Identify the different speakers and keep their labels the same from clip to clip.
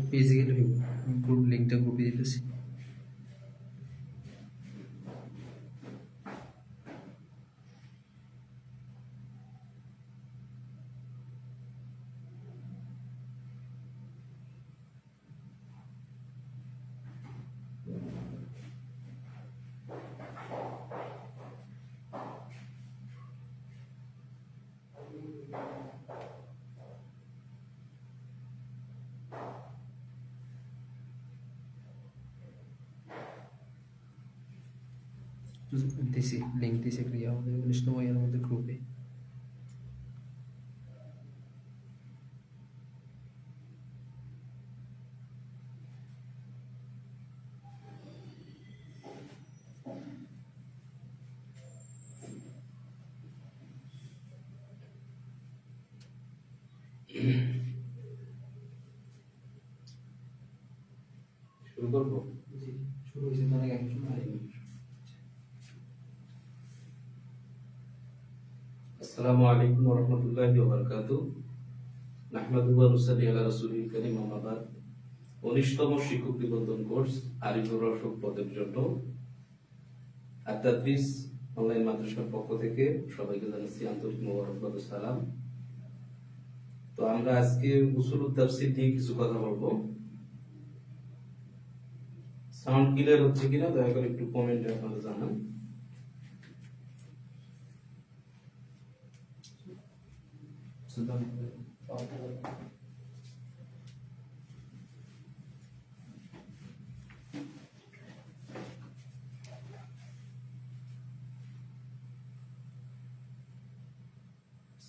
Speaker 1: পেজে গেলে গ্রুপ লিঙ্কটা গ্রুপে দিতেছি। দিছি লিঙ্ক দিছি ক্রিয়া আমাদের 19তম ইয়ার মধ্যে গ্রুপে।
Speaker 2: শুরু করবো?
Speaker 1: জি শুরু হয়েছে তো অনেক আগে শুরু হয়নি।
Speaker 2: আসসালামু আলাইকুম ওয়া রাহমাতুল্লাহি ওয়া বারাকাতুহু। নাহমাদুহু ওয়া নুসাল্লি আলা রাসূলিল কারীম, আম্মা বাদ। 19তম শিক্ষক নিবন্ধন কোর্স আরিফুর রশক পদের জন্য আত-তাদরিস অনলাইন মাদ্রাসার পক্ষ থেকে সবাইকে জানাচ্ছি আন্তরিক মোবারকবাদ ও সালাম। তো আমরা আজকে উসুলুত তাফসীর নিয়ে কিছু কথা বলবো। সাউন্ড ক্লিয়ার হচ্ছে কিনা দয়া করে একটু কমেন্টে আপনারা জানান।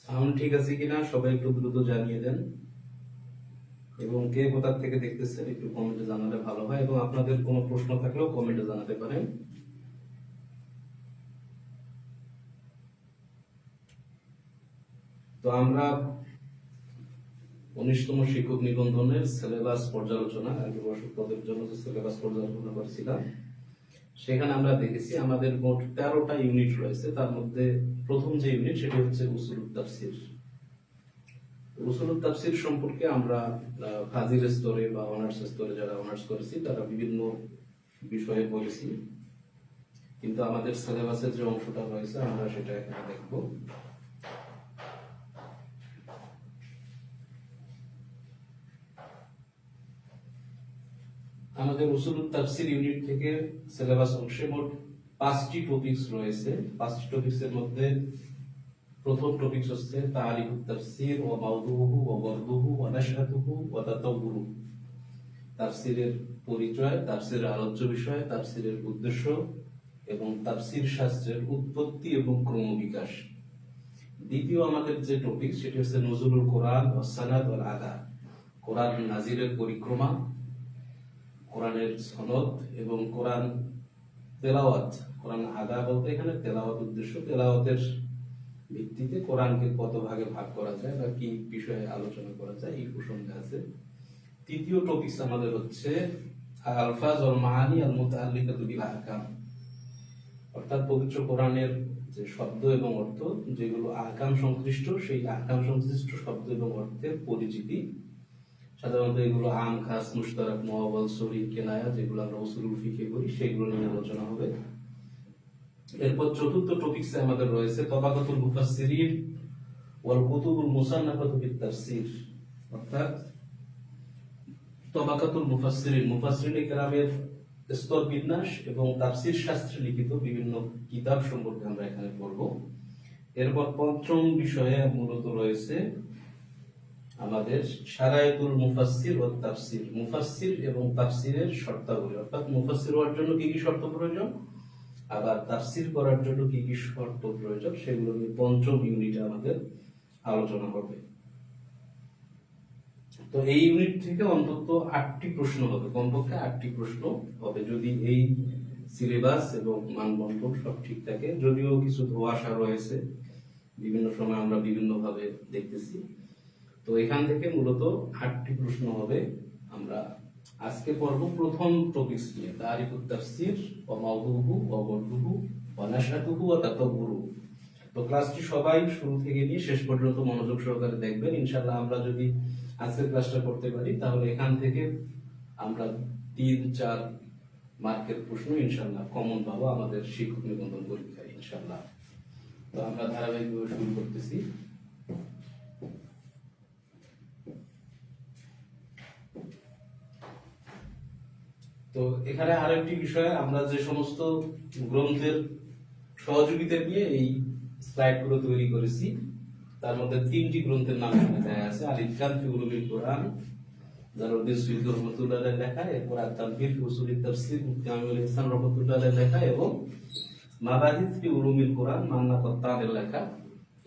Speaker 2: সাউন্ড ঠিক আছে কিনা সবাই একটু দ্রুত জানিয়ে দেন, এবং কে কোথা থেকে দেখতেছেন একটু কমেন্টে জানালে ভালো হয়, এবং আপনাদের কোনো প্রশ্ন থাকলেও কমেন্টে জানাতে পারেন। তো আমরা 19তম শিক্ষক নিবন্ধনের সিলেবাস পর্যালোচনা পদের জন্য যে সিলেবাস পর্যালোচনা করেছিলাম, সেখানে আমরা দেখেছি আমাদের মোট 13টা ইউনিট রয়েছে। তার মধ্যে প্রথম যে ইউনিট সেটি হচ্ছে উসুলুত তাফসীর। উসুলুত তাফসীর সম্পর্কে আমরা ফাজিল স্তরে বা অনার্স স্তরে যারা অনার্স করেছি তারা বিভিন্ন বিষয়ে পড়েছি, কিন্তু আমাদের সিলেবাসের যে অংশটা রয়েছে আমরা সেটা এখানে দেখব। আমাদের উসুলুত তাফসীর ইউনিট থেকে সিলেবাস অংশে মোট 5টি টপিকস রয়েছে। 5টি টপিকসের মধ্যে প্রথম টপিকস হচ্ছে তারিখুত তাফসীর ওয়া মাওদুহু ওয়া গরদুহু ওয়া নাশআতুহু ওয়া তাতাওউরু। তাফসীরের পরিচয়, তাফসীরের আলোচ্য বিষয়, তাফসীরের উদ্দেশ্য এবং তাফসীর শাস্ত্রের উৎপত্তি এবং ক্রমবিকাশ। দ্বিতীয় আমাদের যে টপিক সেটি হচ্ছে নুজুলুল কোরআন ওয়া সানাদ ওয়াল আদা। কোরআন নাজিলের পরিক্রমা, কোরআনের সনদ এবং কোরআন তেলাওয়াত। কোরআন আদা বলতে এখানে তেলাওয়াত উদ্দেশ্য, তেলাওয়াতের ভিত্তিতে কোরআনকে কত ভাগে ভাগ করা যায় বা কি বিষয়ে আলোচনা করা যায় এই প্রসঙ্গে আছে। তৃতীয় টপিকস আমাদের হচ্ছে আলফাজ ওয়াল মাআনি আল মুতাআল্লিকাতু বিল আহকাম, অর্থাৎ পবিত্র কোরআনের যে শব্দ এবং অর্থ যেগুলো আহকাম সংশ্লিষ্ট, সেই আহকাম সংশ্লিষ্ট শব্দ এবং অর্থের পরিচিতি। সাধারণত এগুলো আম, খাস, মুশতারাক, মুআওয়াল, সরি, কেনায়া, যেগুলো আমরা উসুলুল ফিকহে করি সেগুলো নিয়ে আলোচনা হবে। এরপর চতুর্থ টপিকসে আমাদের রয়েছে তাবাকাতুল মুফাসসিরিন ওয়াল কুতুবুল মুসান্নাফাতু ফিত তাফসীর, অর্থাৎ তাবাকাতুল মুফাসসিরিন, মুফাসসিরিন কেরামের স্তর বিন্যাস এবং তাফসীর শাস্ত্রে লিখিত বিভিন্ন কিতাব সম্পর্কে আমরা এখানে পড়ব। এরপর পঞ্চম বিষয়ে মূলত রয়েছে আমাদের শারায়েতুল মুফাসসির ওয়াত তাফসীর, মুফাসসির এবং তাফসীরের শর্তাবলী, অর্থাৎ মুফাসসির হওয়ার জন্য কি কি শর্ত প্রয়োজন, আবার তাফসীর করার জন্য কি কি শর্ত প্রয়োজন, সেগুলো নিয়ে পঞ্চম ইউনিটে আমাদের আলোচনা হবে। তো এই ইউনিট থেকে অন্তত 8টি প্রশ্ন হবে, কমপক্ষে 8টি প্রশ্ন হবে যদি এই সিলেবাস এবং মানবন্টন সব ঠিক থাকে। যদিও কিছু ধোঁয়াশা রয়েছে, বিভিন্ন সময় আমরা বিভিন্ন ভাবে দেখতেছি। তো এখান থেকে মূলত 8টি প্রশ্ন হবে। আমরা আজকে পড়ব প্রথম টপিকস নিয়ে তারিখুত তাফসীর ওয়া মাওদুহু ওয়া গরদুহু ওয়া নাশআতুহু ওয়া তাতাওউরু। তো ক্লাসটি সবাই শুরু থেকে নিয়ে শেষ পর্যন্ত মনোযোগ সহকারে দেখবেন। ইনশাআল্লাহ আমরা যদি আজকের ক্লাসটা করতে পারি তাহলে এখান থেকে আমরা 3-4 মার্কের প্রশ্ন ইনশাআল্লাহ কমন পাবো আমাদের শিক্ষক নিবন্ধন পরীক্ষায় ইনশাআল্লাহ। তো আমরা ধারাবাহিকভাবে শুরু করতেছি। তো এখানে আরেকটি বিষয়, আমরা যে সমস্ত গ্রন্থের সহযোগিতা নিয়ে এই স্লাইডগুলো তৈরি করেছি তার মধ্যে 3টি গ্রন্থের নাম এখানে দেয়া আছে। আল ইতকান ফি উলুমিল কোরআন, জালালউদ্দিন সুয়ুতী রহমাতুল্লাহর লেখা, এরপর আত-তানবীর ফি উসুলিত তাফসীর মুফতি আমিনুল ইহসান রহমাতুল্লাহর লেখা, এবং মাবাহিস ফি উলুমিল কোরআন মান্না কত্তানের লেখা।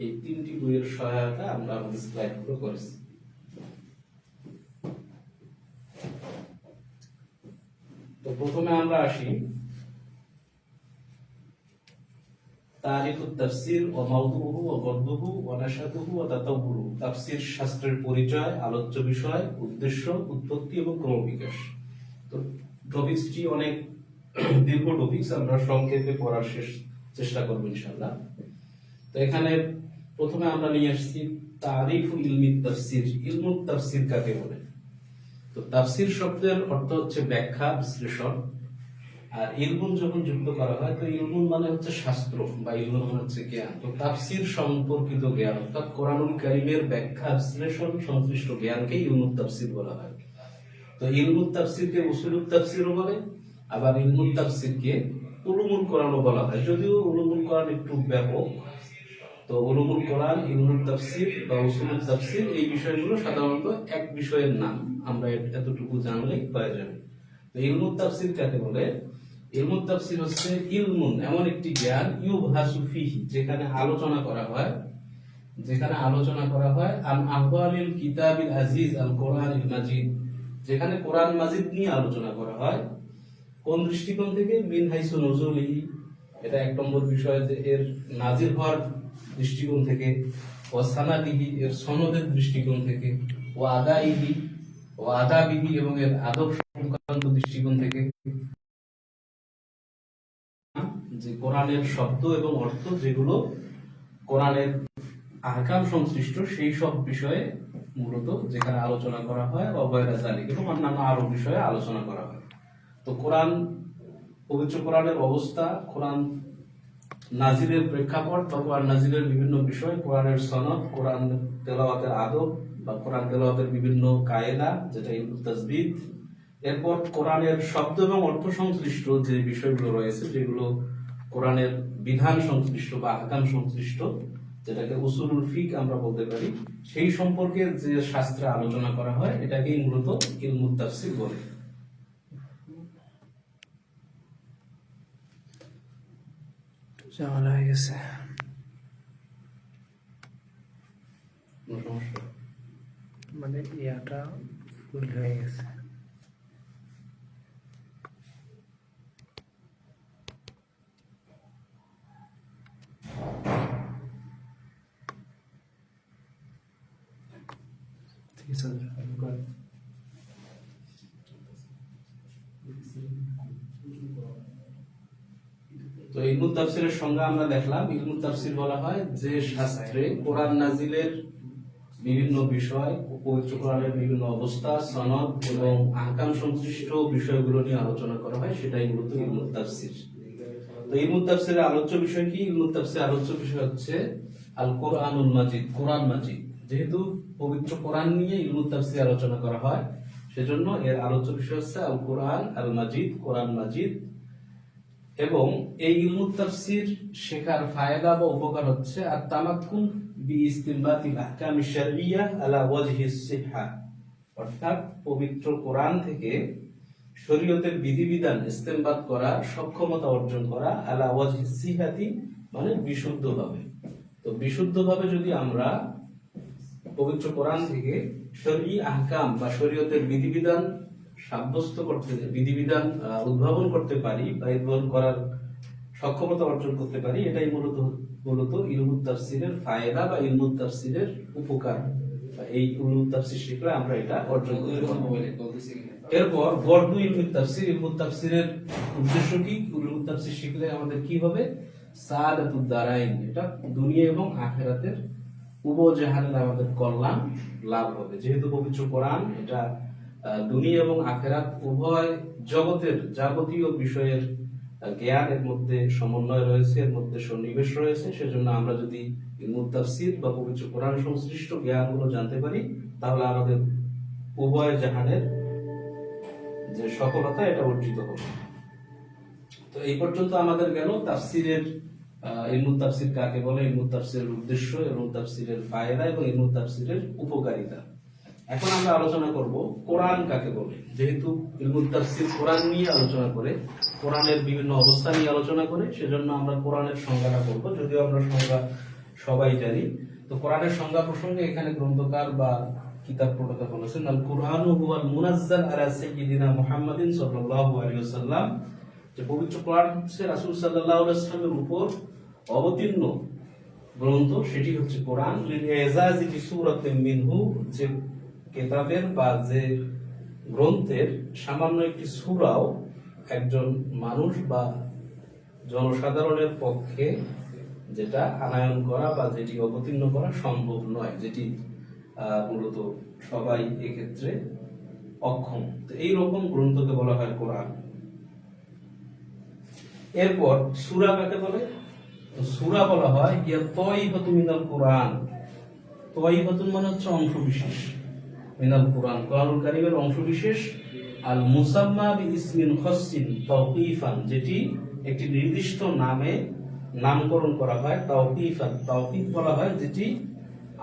Speaker 2: এই 3টি বইয়ের সহায়তা আমরা আমাদের স্লাইডগুলো করেছি। তো প্রথমে আমরা আসি তারিখুত তাফসীর ও মাওদুহু ও গদ্দুহু ও নাশাতুহু ও তাতাব্বুরু। তাফসীর শাস্ত্রের পরিচয়, আলোচ্য বিষয়, উদ্দেশ্য, উৎপত্তি এবং ক্রমবিকাশ। তো টপিকসটি অনেক দীর্ঘ টপিকস, আমরা সংক্ষেপে পড়ার চেষ্টা করব ইনশাআল্লাহ। তো এখানে প্রথমে আমরা নিয়ে আসছি তারিফুল ইলমি তাফসীর। ইলমুত তাফসীর কাকে বলে? তো তাফসীর শব্দের অর্থ হচ্ছে ব্যাখ্যা, বিশ্লেষণ। আর ইলমুন যখন যুক্ত করা হয়, তো ইলমুন মানে হচ্ছে শাস্ত্র বা ইলমুন মানে হচ্ছে জ্ঞান। তো তাফসীর সম্পর্কিত জ্ঞান অর্থাৎ কোরআনুল কারীমের ব্যাখ্যা বিশ্লেষণ সংশ্লিষ্ট জ্ঞানকে ইলমুত তাফসীর বলা হয়। তো ইলমুত তাফসীরকে উসুলুত তাফসীরও বলে, আবার ইলমুত তাফসীরকে উলুমুল কোরআনও বলা হয়। যদিও উলুমুল কোরআন একটু ব্যাপক, তো উলুমুল কোরআন, ইলমুত তাফসীর বা উসুলুত তাফসীর এই বিষয়গুলো সাধারণত এক বিষয়ের নাম, আমরা এতটুকু জানলেই হয়ে যাবে। তো ইলমুত তাফসীর কাকে বলে? ইলমুত তাফসীর হচ্ছে ইলমুন, এমন একটি জ্ঞান, ইউবহাসু ফিহি, যেখানে আলোচনা করা হয় আন আহওয়ালিল কিতাবিল আজিজ আল কোরআনিল মাজিদ, যেখানে কোরআন মাজিদ নিয়ে আলোচনা করা হয়। কোন দৃষ্টিকোণ থেকে? মিন হাইসু নুজুলিহি, এটা 1 নম্বর বিষয়, যে এর নাজিল হওয়ার দৃষ্টিকোণ থেকে, ও সানাদিহি, এর সনদের দৃষ্টিকোণ থেকে, ও আদাইহি ও আদাবিহি, এবং এর আদব সংক্রান্ত দৃষ্টিকোণ থেকে। যে কোরআনের শব্দ এবং অর্থ যেগুলো কোরআনের আহকাম সংশ্লিষ্ট সেই সব বিষয়ে মূলত যেখানে আলোচনা করা হয়, অবয়রা জালিক, এবং অন্যান্য আরো বিষয়ে আলোচনা করা হয়। তো কোরআন, পবিত্র কোরআনের অবস্থা, কোরআন নাজিলের প্রেক্ষাপট বা কোরআন নাজিলের বিভিন্ন বিষয়, কোরআনের সনদ, কোরআন তেলাওয়াতের আদব বা কোরআন তেলাওয়াতের বিভিন্ন কায়দা, যেটা ইলমুত তাজবিদ। এরপর কোরআনের শব্দ এবং অর্থ সংশ্লিষ্ট যে বিষয়গুলো রয়েছে, যেগুলো কোরআনের বিধান সংশ্লিষ্ট বা আহকাম সংশ্লিষ্ট, যেটাকে উসুলুল ফিক আমরা বলতে পারি, সেই সম্পর্কে যে শাস্ত্রে আলোচনা করা হয় এটাকেই মূলত ইলমুত তাফসীর বলে।
Speaker 1: ঝামেলা হয়ে গেছে,
Speaker 2: কোনো সমস্যা?
Speaker 1: মানে ইয়াটা ফুল হয়ে গেছে। ঠিক আছে,
Speaker 2: তো ইলমুত তাফসীরের সংজ্ঞা আমরা দেখলাম। ইলমুত তাফসীর বলা হয় যে শাস্ত্রে কোরআন নাজিলের বিভিন্ন বিষয়, পবিত্র কোরআনের বিভিন্ন অবস্থা, সনদ এবং আহকাম সংশ্লিষ্ট বিষয়গুলো নিয়ে আলোচনা করা হয়, সেটাই মূলত ইলমুত তাফসীর। তো ইলমুত তাফসীরের আলোচ্য বিষয় কি? ইলমুত তাফসীরের আলোচ্য বিষয় হচ্ছে আল কোরআনুল মাজিদ, কোরআন মাজিদ। যেহেতু পবিত্র কোরআন নিয়ে ইলমুত তাফসীর আলোচনা করা হয়, সেজন্য এর আলোচ্য বিষয় হচ্ছে আল কোরআন আল মাজিদ, কোরআন মাজিদ। এবং এই ইলমুত তাফসীর শেখার ফায়দা বা উপকার হচ্ছে আত-তামাক্কুন বিইস্তিনবাতিল আহকামিশ শারঈয়্যা আলা ওয়াজহিস সিহহা, অর্থাৎ পবিত্র কোরআন থেকে শরীয়তের বিধিবিধান ইস্তেমবাত করার সক্ষমতা অর্জন করা, আলা ওয়াজহিস সিহাতি মানে বিশুদ্ধভাবে। তো বিশুদ্ধভাবে যদি আমরা পবিত্র কোরআন থেকে শরঈ আহকাম বা শরীয়তের বিধিবিধান সাব্যস্ত করতে, বিধিবিধান উদ্ভাবন করতে পারি বা উদ্ভাবন করার সক্ষমতা অর্জন করতে পারি, এটাই মূলত ইলমুত তাফসীরের ফায়দা বা ইলমুত তাফসীরের উপকার। এই ইলমুত তাফসীর শিখলে আমরা এটা অর্জন করতে পারবো। এরপর বর্দু ইলমুত তাফসীর। ইলমুত তাফসীরের উদ্দেশ্য কি? ইলমুত তাফসীর শিখলে আমাদের কি হবে? সাআদাতুদ দারাইন, এটা দুনিয়া এবং আখিরাতের উভয় জাহানের আমাদের কল্যাণ লাভ হবে। যেহেতু পবিত্র কোরআন এটা দুনিয়া এবং আখিরাত উভয় জগতের যাবতীয় বিষয়ের জ্ঞান এর মধ্যে সমন্বয় রয়েছে, এর মধ্যে সন্নিবেশ রয়েছে, সেজন্য আমরা যদি ইলমুত তাফসীর বা পবিত্র কোরআন সংশ্লিষ্ট জ্ঞানগুলো জানতে পারি, তাহলে আমাদের উভয় জাহানের যে সফলতা এটা অর্জিত হবে। তো এই পর্যন্ত আমাদের গেল তাফসীরের ইলমুত তাফসীর কাকে বলে, ইলমুত তাফসীরের উদ্দেশ্য, ইলমুত তাফসীরের ফায়দা এবং ইলমুত তাফসীরের উপকারিতা। এখন আমরা আলোচনা করব কোরআন কাকে বলে। যেহেতু ইলমুত তাফসীর কোরআন নিয়ে আলোচনা করে, কোরআনের বিভিন্ন অবস্থা নিয়ে আলোচনা করে, সেজন্য আমরা কোরআনের সংজ্ঞাটা করব, যদিও আমরা সংজ্ঞা সবাই জানি। তো কোরআনের সংজ্ঞা প্রসঙ্গে এখানে গ্রন্থকার বা কিতাব প্রণেতা বলেছেন, আল কুরআনু হুয়াল মুনাজ্জাল আলা সাইয়্যিদিনা মুহাম্মাদিন সাল্লাল্লাহু আলাইহি ওয়াসাল্লাম, যে পবিত্র কোরআন হচ্ছে রাসূল সাল্লাল্লাহু আলাইহি ওয়াসাল্লামের উপর অবতীর্ণ গ্রন্থ, সেটি হচ্ছে কোরআন। লিল ইজাজি বি সূরাতিন মিনহু, যে কিতাবের বা যে গ্রন্থের সামান্য একটি সূরাও একজন মানুষ বা জনসাধারণের পক্ষে যেটা আনায়ন করা বা যেটি অবতীর্ণ করা সম্ভব নয়, যেটি মূলত সবাই এক্ষেত্রে অক্ষম। তো এইরকম গ্রন্থকে বলা হয় কোরআন। এরপর সূরা কাকে বলে? সূরা বলা হয় ইয়া তাইফাতুম মিনাল কোরআন। তাইফাতুন মানে হচ্ছে অংশ বিশেষ, মিনাল কোরআন, কোরআনুল কারীমের অংশ বিশেষ। আল মুসাম্মা বি ইসমিন খাসসিন তাওকীফান, যেটি একটি নির্দিষ্ট নামে নামকরণ করা হয়। তাওকীফান, তাওকীফ বলা হয় যেটি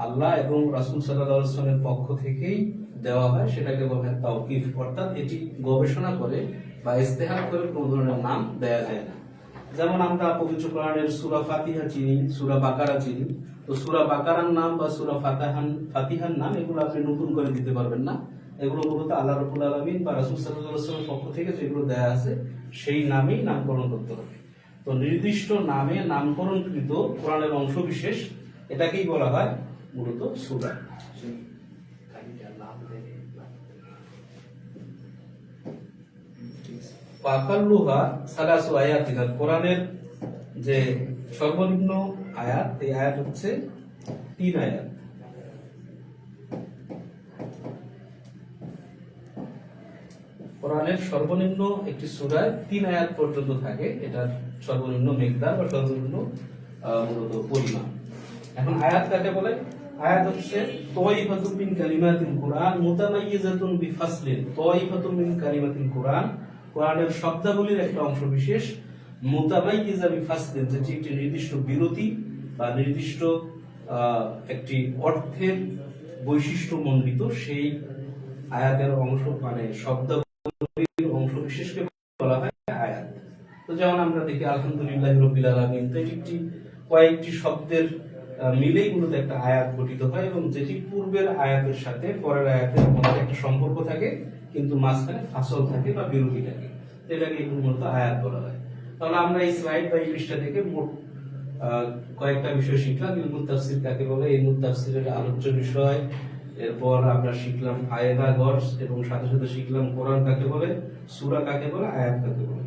Speaker 2: আল্লাহ এবং রাসূল সাল্লাল্লাহু আলাইহি ওয়াসাল্লামের পক্ষ থেকেই দেওয়া হয়, সেটাকে বলা হয় তাওকীফ। অর্থাৎ এটি গবেষণা করে বা ইস্তেহার করে কোনো ধরনের নাম দেয়া যায় না। যেমন আমরা পবিত্র কোরআনের সূরা ফাতিহা চিনি, সূরা বাকারা চিনি। তো সূরা বাকারার নাম বা সূরা ফাতিহার নাম এগুলো আপনি নতুন করে দিতে পারবেন না। এগুলো মূলত আল্লাহ রাব্বুল আলামিন বা রাসূল সাল্লাল্লাহু আলাইহি ওয়াসাল্লামের পক্ষ থেকে যেগুলো দেয়া আছে সেই নামেই নামকরণ করতে হবে। তো নির্দিষ্ট নামে নামকরণকৃত কোরআনের অংশ বিশেষ, এটাকেই বলা হয় মূলত সূরা। ওয়াকাল্লুহা সালাসু আয়াতিন, কোরআনের যে সর্বনিম্ন আয়াত, এই আয়াত হচ্ছে 3 আয়াত। কোরআনের সর্বনিম্ন একটি সূরায় 3 আয়াত পর্যন্ত থাকে, এটার সর্বনিম্ন মিকদার বা সর্বনিম্ন মূলত পরিমাণ। এখন আয়াত কাকে বলে? আয়াত হচ্ছে তাইফাতুম মিন কালিমাতিল কোরআন মুতামাইয়িজাতুন বিফাসলিন। তাইফাতুম মিন কালিমাতিল কোরআন, কোরআনের শব্দাবলীর একটা অংশ বিশেষ, মুতামাইয়িজা বিফাসলিন, যেটি একটি নির্দিষ্ট বিরতি বা নির্দিষ্ট একটি অর্থের বৈশিষ্ট্য মণ্ডিত, সেই আয়াতের অংশ মানে শব্দাবলীর অংশ বিশেষকে বলা হয় আয়াত। তো যেমন আমরা দেখি আলহামদুলিল্লাহি রাব্বিল আলামিন, তো এটি একটি কয়েকটি শব্দের মিলেই মূলত একটা আয়াত গঠিত হয়, এবং যেটি পূর্বের আয়াতের সাথে পরের আয়াতের মধ্যে একটা সম্পর্ক থাকে, কিন্তু মাঝখানে ফাসল থাকে বা বিরতি থাকে, এটাকে মূলত আয়াত বলা হয়। তাহলে আমরা এই স্লাইড বা এই পৃষ্ঠা থেকে মোট কয়েকটা বিষয় শিখলাম। ইলমুত তাফসীর কাকে বলে, ইলমুত তাফসীরের আলোচ্য বিষয়, এরপর আমরা শিখলাম ফায়দা গর্স, এবং সাথে সাথে শিখলাম কোরআন কাকে বলে, সূরা কাকে বলে, আয়াত কাকে বলে।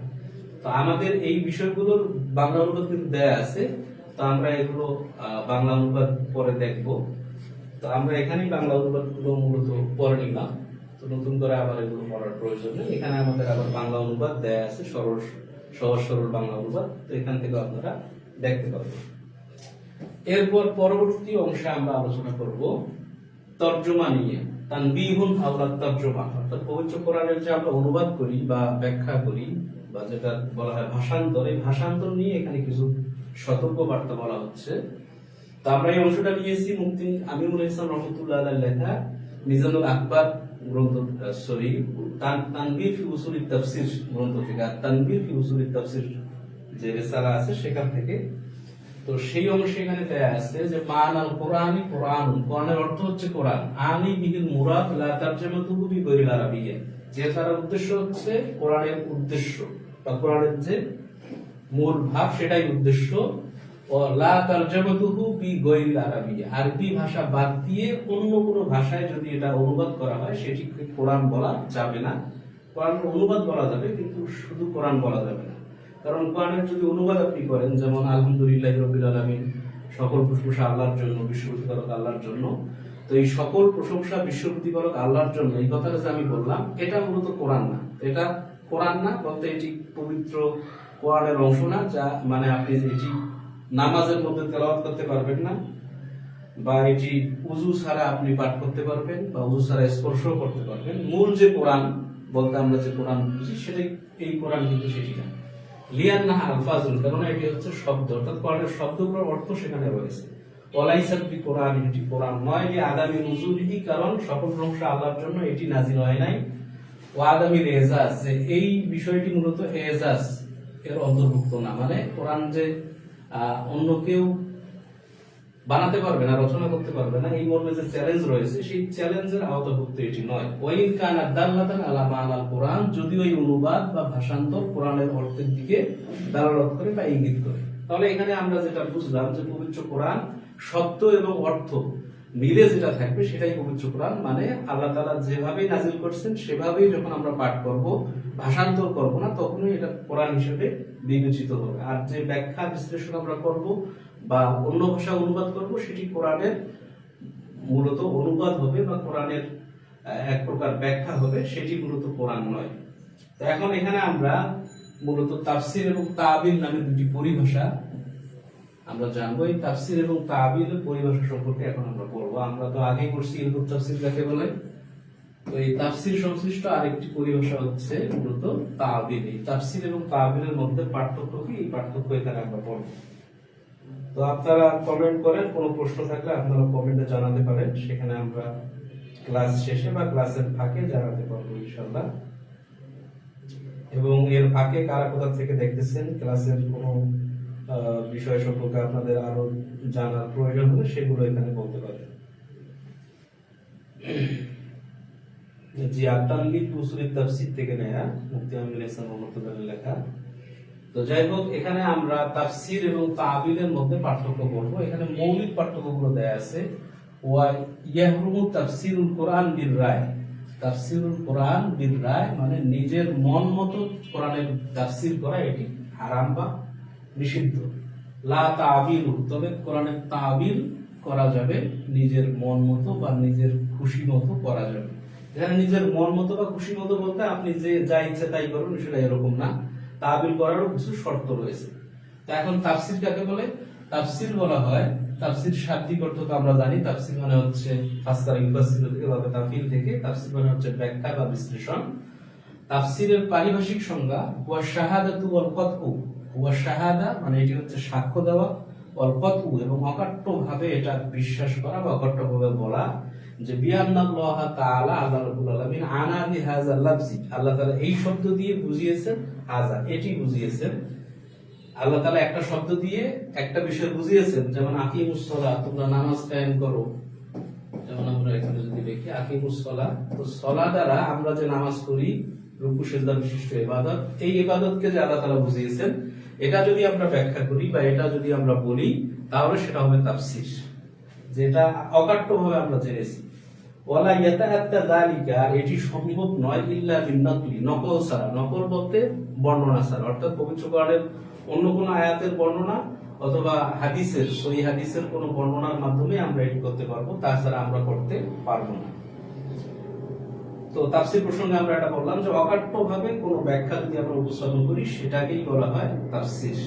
Speaker 2: তো আমাদের এই বিষয়গুলোর বাংলা অনুবাদ কিন্তু দেয়া আছে, তো আমরা এগুলো বাংলা অনুবাদ পরে দেখব। তো আমরা এখানেই বাংলা অনুবাদগুলো মূলত পড়ে নিলাম, তো নতুন করে আবার এগুলো পড়ার প্রয়োজন নেই। এখানে আমাদের আবার বাংলা অনুবাদ দেয়া আছে, সহজ সরল বাংলা অনুবাদ, তো এখান থেকে আপনারা দেখতে পাবেন। এরপর পরবর্তী অংশে আমরা আলোচনা করব তর্জমা নিয়ে, তানবিহুন হাওলা তর্জমা। অর্থাৎ পবিত্র কোরআনের যে আমরা অনুবাদ করি বা ব্যাখ্যা করি বা যেটা বলা হয় ভাষান্তর, এই ভাষান্তর নিয়ে এখানে কিছু সতর্ক বার্তা বলা হচ্ছে। তো আমরা এই অংশটা নিয়েছি মুফতি আমিনুল ইসলাম রহমাতুল্লাহ আলাইহির লেখা মিজানুল আকবার গ্রন্থ, তানবীর ফি উসুলিত তাফসীর গ্রন্থ থেকে, আর তানবীর ফি উসুলিত তাফসীর যে রিসালা আছে সেখান থেকে। তো সেই অংশে এখানে দেয়া আছে যে মানাল কোরআনি কোরআন, কোরআনের অর্থ হচ্ছে কোরআন, আনি বিহিল মুরাদ লা তারজামাতুহু বি গৈরিল আরাবিয়্যা, যে তার উদ্দেশ্য হচ্ছে কোরআনের উদ্দেশ্য বা কোরআনের যে মূল ভাব সেটাই উদ্দেশ্য। ও লা তারজামাতুহু বি গৈরিল আরাবিয়্যা, আরবি ভাষা বাদ দিয়ে অন্য কোনো ভাষায় যদি এটা অনুবাদ করা হয় সেটিকে কোরআন বলা যাবে না। কোরআনের অনুবাদ বলা যাবে, কিন্তু শুধু কোরআন বলা যাবে না। কারণ কোরআনের যদি অনুবাদ আপনি করেন, যেমন আলহামদুলিল্লাহ রাব্বিল আলামিন, সকল প্রশংসা আল্লাহর জন্য, বিশ্বপ্রতিপালক আল্লাহর জন্য, তো এই সকল প্রশংসা বিশ্বপ্রতিপালক আল্লাহর জন্য, এই কথাটা যে আমি বললাম, এটা মূলত কোরআন না। এটা কোরআন না বলতে এটি পবিত্র কোরআনের অংশ না, যা মানে আপনি এটি নামাজের মধ্যে তেলাওয়াত করতে পারবেন না, বা এটি উযু ছাড়া আপনি পাঠ করতে পারবেন, বা উযু ছাড়া স্পর্শ করতে পারবেন। মূল যে কোরআন বলতে আমরা যে কোরআন বুঝি, সেটাই এই কোরআন, কিন্তু সেটি না। লিয়ান্নাহা আলফাজুল, কারণ এটি হচ্ছে শব্দ, অর্থাৎ কোরআনের শব্দগুলোর অর্থ সেখানে রয়েছে। ওয়ালাইসাত বিকুরআন, এটি কোরআন নয়। যে আদামি নুজুলিহি, কারণ সকল প্রশংসা আল্লাহর জন্য, এটি নাজিল হয় নাই। ওয়া আদামিল এজাজ, যে এই বিষয়টি মূলত এজাজ এর অন্তর্ভুক্ত না, মানে কোরআন যে অন্য কেউ বানাতে পারবে না, রচনা করতে পারবে না, এই মর্মে যে চ্যালেঞ্জ রয়েছে, সেই চ্যালেঞ্জের আওতাভুক্ত এটি নয়। ওয়াইন কানা দাল্লাতান আলা মানাল কোরআন, যদিও এই অনুবাদ বা ভাষান্তর কোরআনের অর্থের দিকে দালালত করে বা ইঙ্গিত করে। তাহলে এখানে আমরা যেটা বুঝলাম যে পবিত্র কোরআন শব্দ এবং অর্থ মিলে যেটা থাকবে সেটাই পবিত্র কোরআন, মানে আল্লাহ তাআলা যেভাবেই নাজিল করছেন সেভাবেই যখন আমরা পাঠ করব, ভাষান্তর করব না, তখনই এটা কোরআন হিসেবে বিবেচিত হবে। আর যে ব্যাখ্যা বিশ্লেষণ আমরা করব বা অন্য ভাষা অনুবাদ করব, সেটি কোরআনের মূলত অনুবাদ হবে বা কোরআনের এক প্রকার ব্যাখ্যা হবে, সেটি মূলত কোরআন নয়। তো এখন এখানে আমরা মূলত তাফসির এবং তাবিল নামে দুটি পরিভাষা আমরা জানবো। এই তাফসির এবং তাবিলের পরিভাষা সম্পর্কে এখন আমরা পড়বো। আমরা তো আগেই পড়ছি ইলমুত তাফসির কাকে বলে। তো এই তাফসির সংশ্লিষ্ট আরেকটি পরিভাষা হচ্ছে মূলত তাবিল। এই তাফসির এবং তাবিলের মধ্যে পার্থক্য কি, এই পার্থক্য এখানে আমরা পড়বো। তো আপনারা কমেন্ট করেন, কোনো প্রশ্ন থাকলে আপনারা কমেন্টে জানাতে পারেন, সেখানে আমরা ক্লাস শেষে বা ক্লাসের ফাঁকে জানাতে পারবো ইনশাআল্লাহ। এবং এর ফাঁকে কারা কোথা থেকে দেখতেছেন, ক্লাসের কোনো বিষয় সম্পর্কে আপনাদের আরো জানার প্রয়োজন হলে সেগুলো এখানে বলতে পারেন। জি, আত-তানবীহ ফি উসুলিত তাফসীর থেকে নেয়া, মুফতি আমিনুল ইহসান রহমাতুল্লাহর লেখা। তো যাই হোক, এখানে আমরা তাফসির এবং তাবিলের মধ্যে পার্থক্য করব। এখানে মৌলিক পার্থক্যগুলো দেয়া আছে। ওয়া ইয়াহরুমু তাফসিরুল কোরআন বিল রায়, তাফসিরুল কোরআন বিল রায় মানে নিজের মন মতো কোরআনের তাফসির করা, এটি হারাম বা নিষিদ্ধ। লা তাবিলু, তবে কোরআনের তাবিল করা যাবে নিজের মন মতো বা নিজের খুশি মতো করা যাবে। এখানে নিজের মন মতো বা খুশি মতো বলতে আপনি যে যা ইচ্ছে তাই করুন, সেটা এরকম না। তাবিল করারও কিছু শর্ত রয়েছে। তো এখন তাফসির কাকে বলে? তাফসির বলা হয়, তাফসির শাব্দিক অর্থ তো আমরা জানি, তাফসির মানে হচ্ছে ফাসসারা ইউফাসসিরু থেকে বা তাফসির থেকে, তাফসির মানে হচ্ছে ব্যাখ্যা বা বিশ্লেষণ। তাফসিরের পারিভাষিক সংজ্ঞা ওয়া শাহাদাতু ওয়াল কতউ, ওয়া শাহাদা মানে এটি হচ্ছে সাক্ষ্য দেওয়া, ওয়াল কতউ এবং অকাট্যভাবে এটা বিশ্বাস করা বা অকাট্যভাবে বলা যে বিআন্নাল্লাহ তাআলা, আল্লাহ রাব্বুল আলামিন, আনা বিহাযাল লাফজি, আল্লাহ তাআলা এই শব্দ দিয়ে বুঝিয়েছেন, হাযা এটি বুঝিয়েছেন। আল্লাহ তাআলা একটা শব্দ দিয়ে একটা বিষয় বুঝিয়েছেন, যেমন আকিমুস সালাহ, তোমরা নামাজ কায়েম করো। যেমন আমরা এখানে যদি দেখি আকিমুস সালাহ, তো সালাহ দ্বারা আমরা যে নামাজ পড়ি, রুকু সিজদা বিশিষ্ট ইবাদত, এই ইবাদতকে যে আল্লাহ তাআলা বুঝিয়েছেন, এটা যদি আমরা ব্যাখ্যা করি বা এটা যদি আমরা বলি, তাহলে সেটা হবে তাফসীর, যেটা অকাট্যভাবে আমরা জেনেছি। ওয়ালা ইয়াতাআত্তা যালিকা, এটি সম্ভব নয় ইল্লা বিন-নকলি, নকল ছাড়া। নকল বলতে বর্ণনা ছাড়া, অর্থাৎ পবিত্র কোরআনের অন্য কোনো আয়াতের বর্ণনা অথবা হাদিসের, সহিহ হাদিসের কোনো বর্ণনার মাধ্যমে আমরা এটি করতে পারবো, তাছাড়া আমরা করতে পারবো না। তো তাফসীর প্রসঙ্গে আমরা এটা বললাম যে অকাট্যভাবে কোনো ব্যাখ্যা যদি আমরা উপস্থাপন করি, সেটাকেই বলা হয় তাফসীর।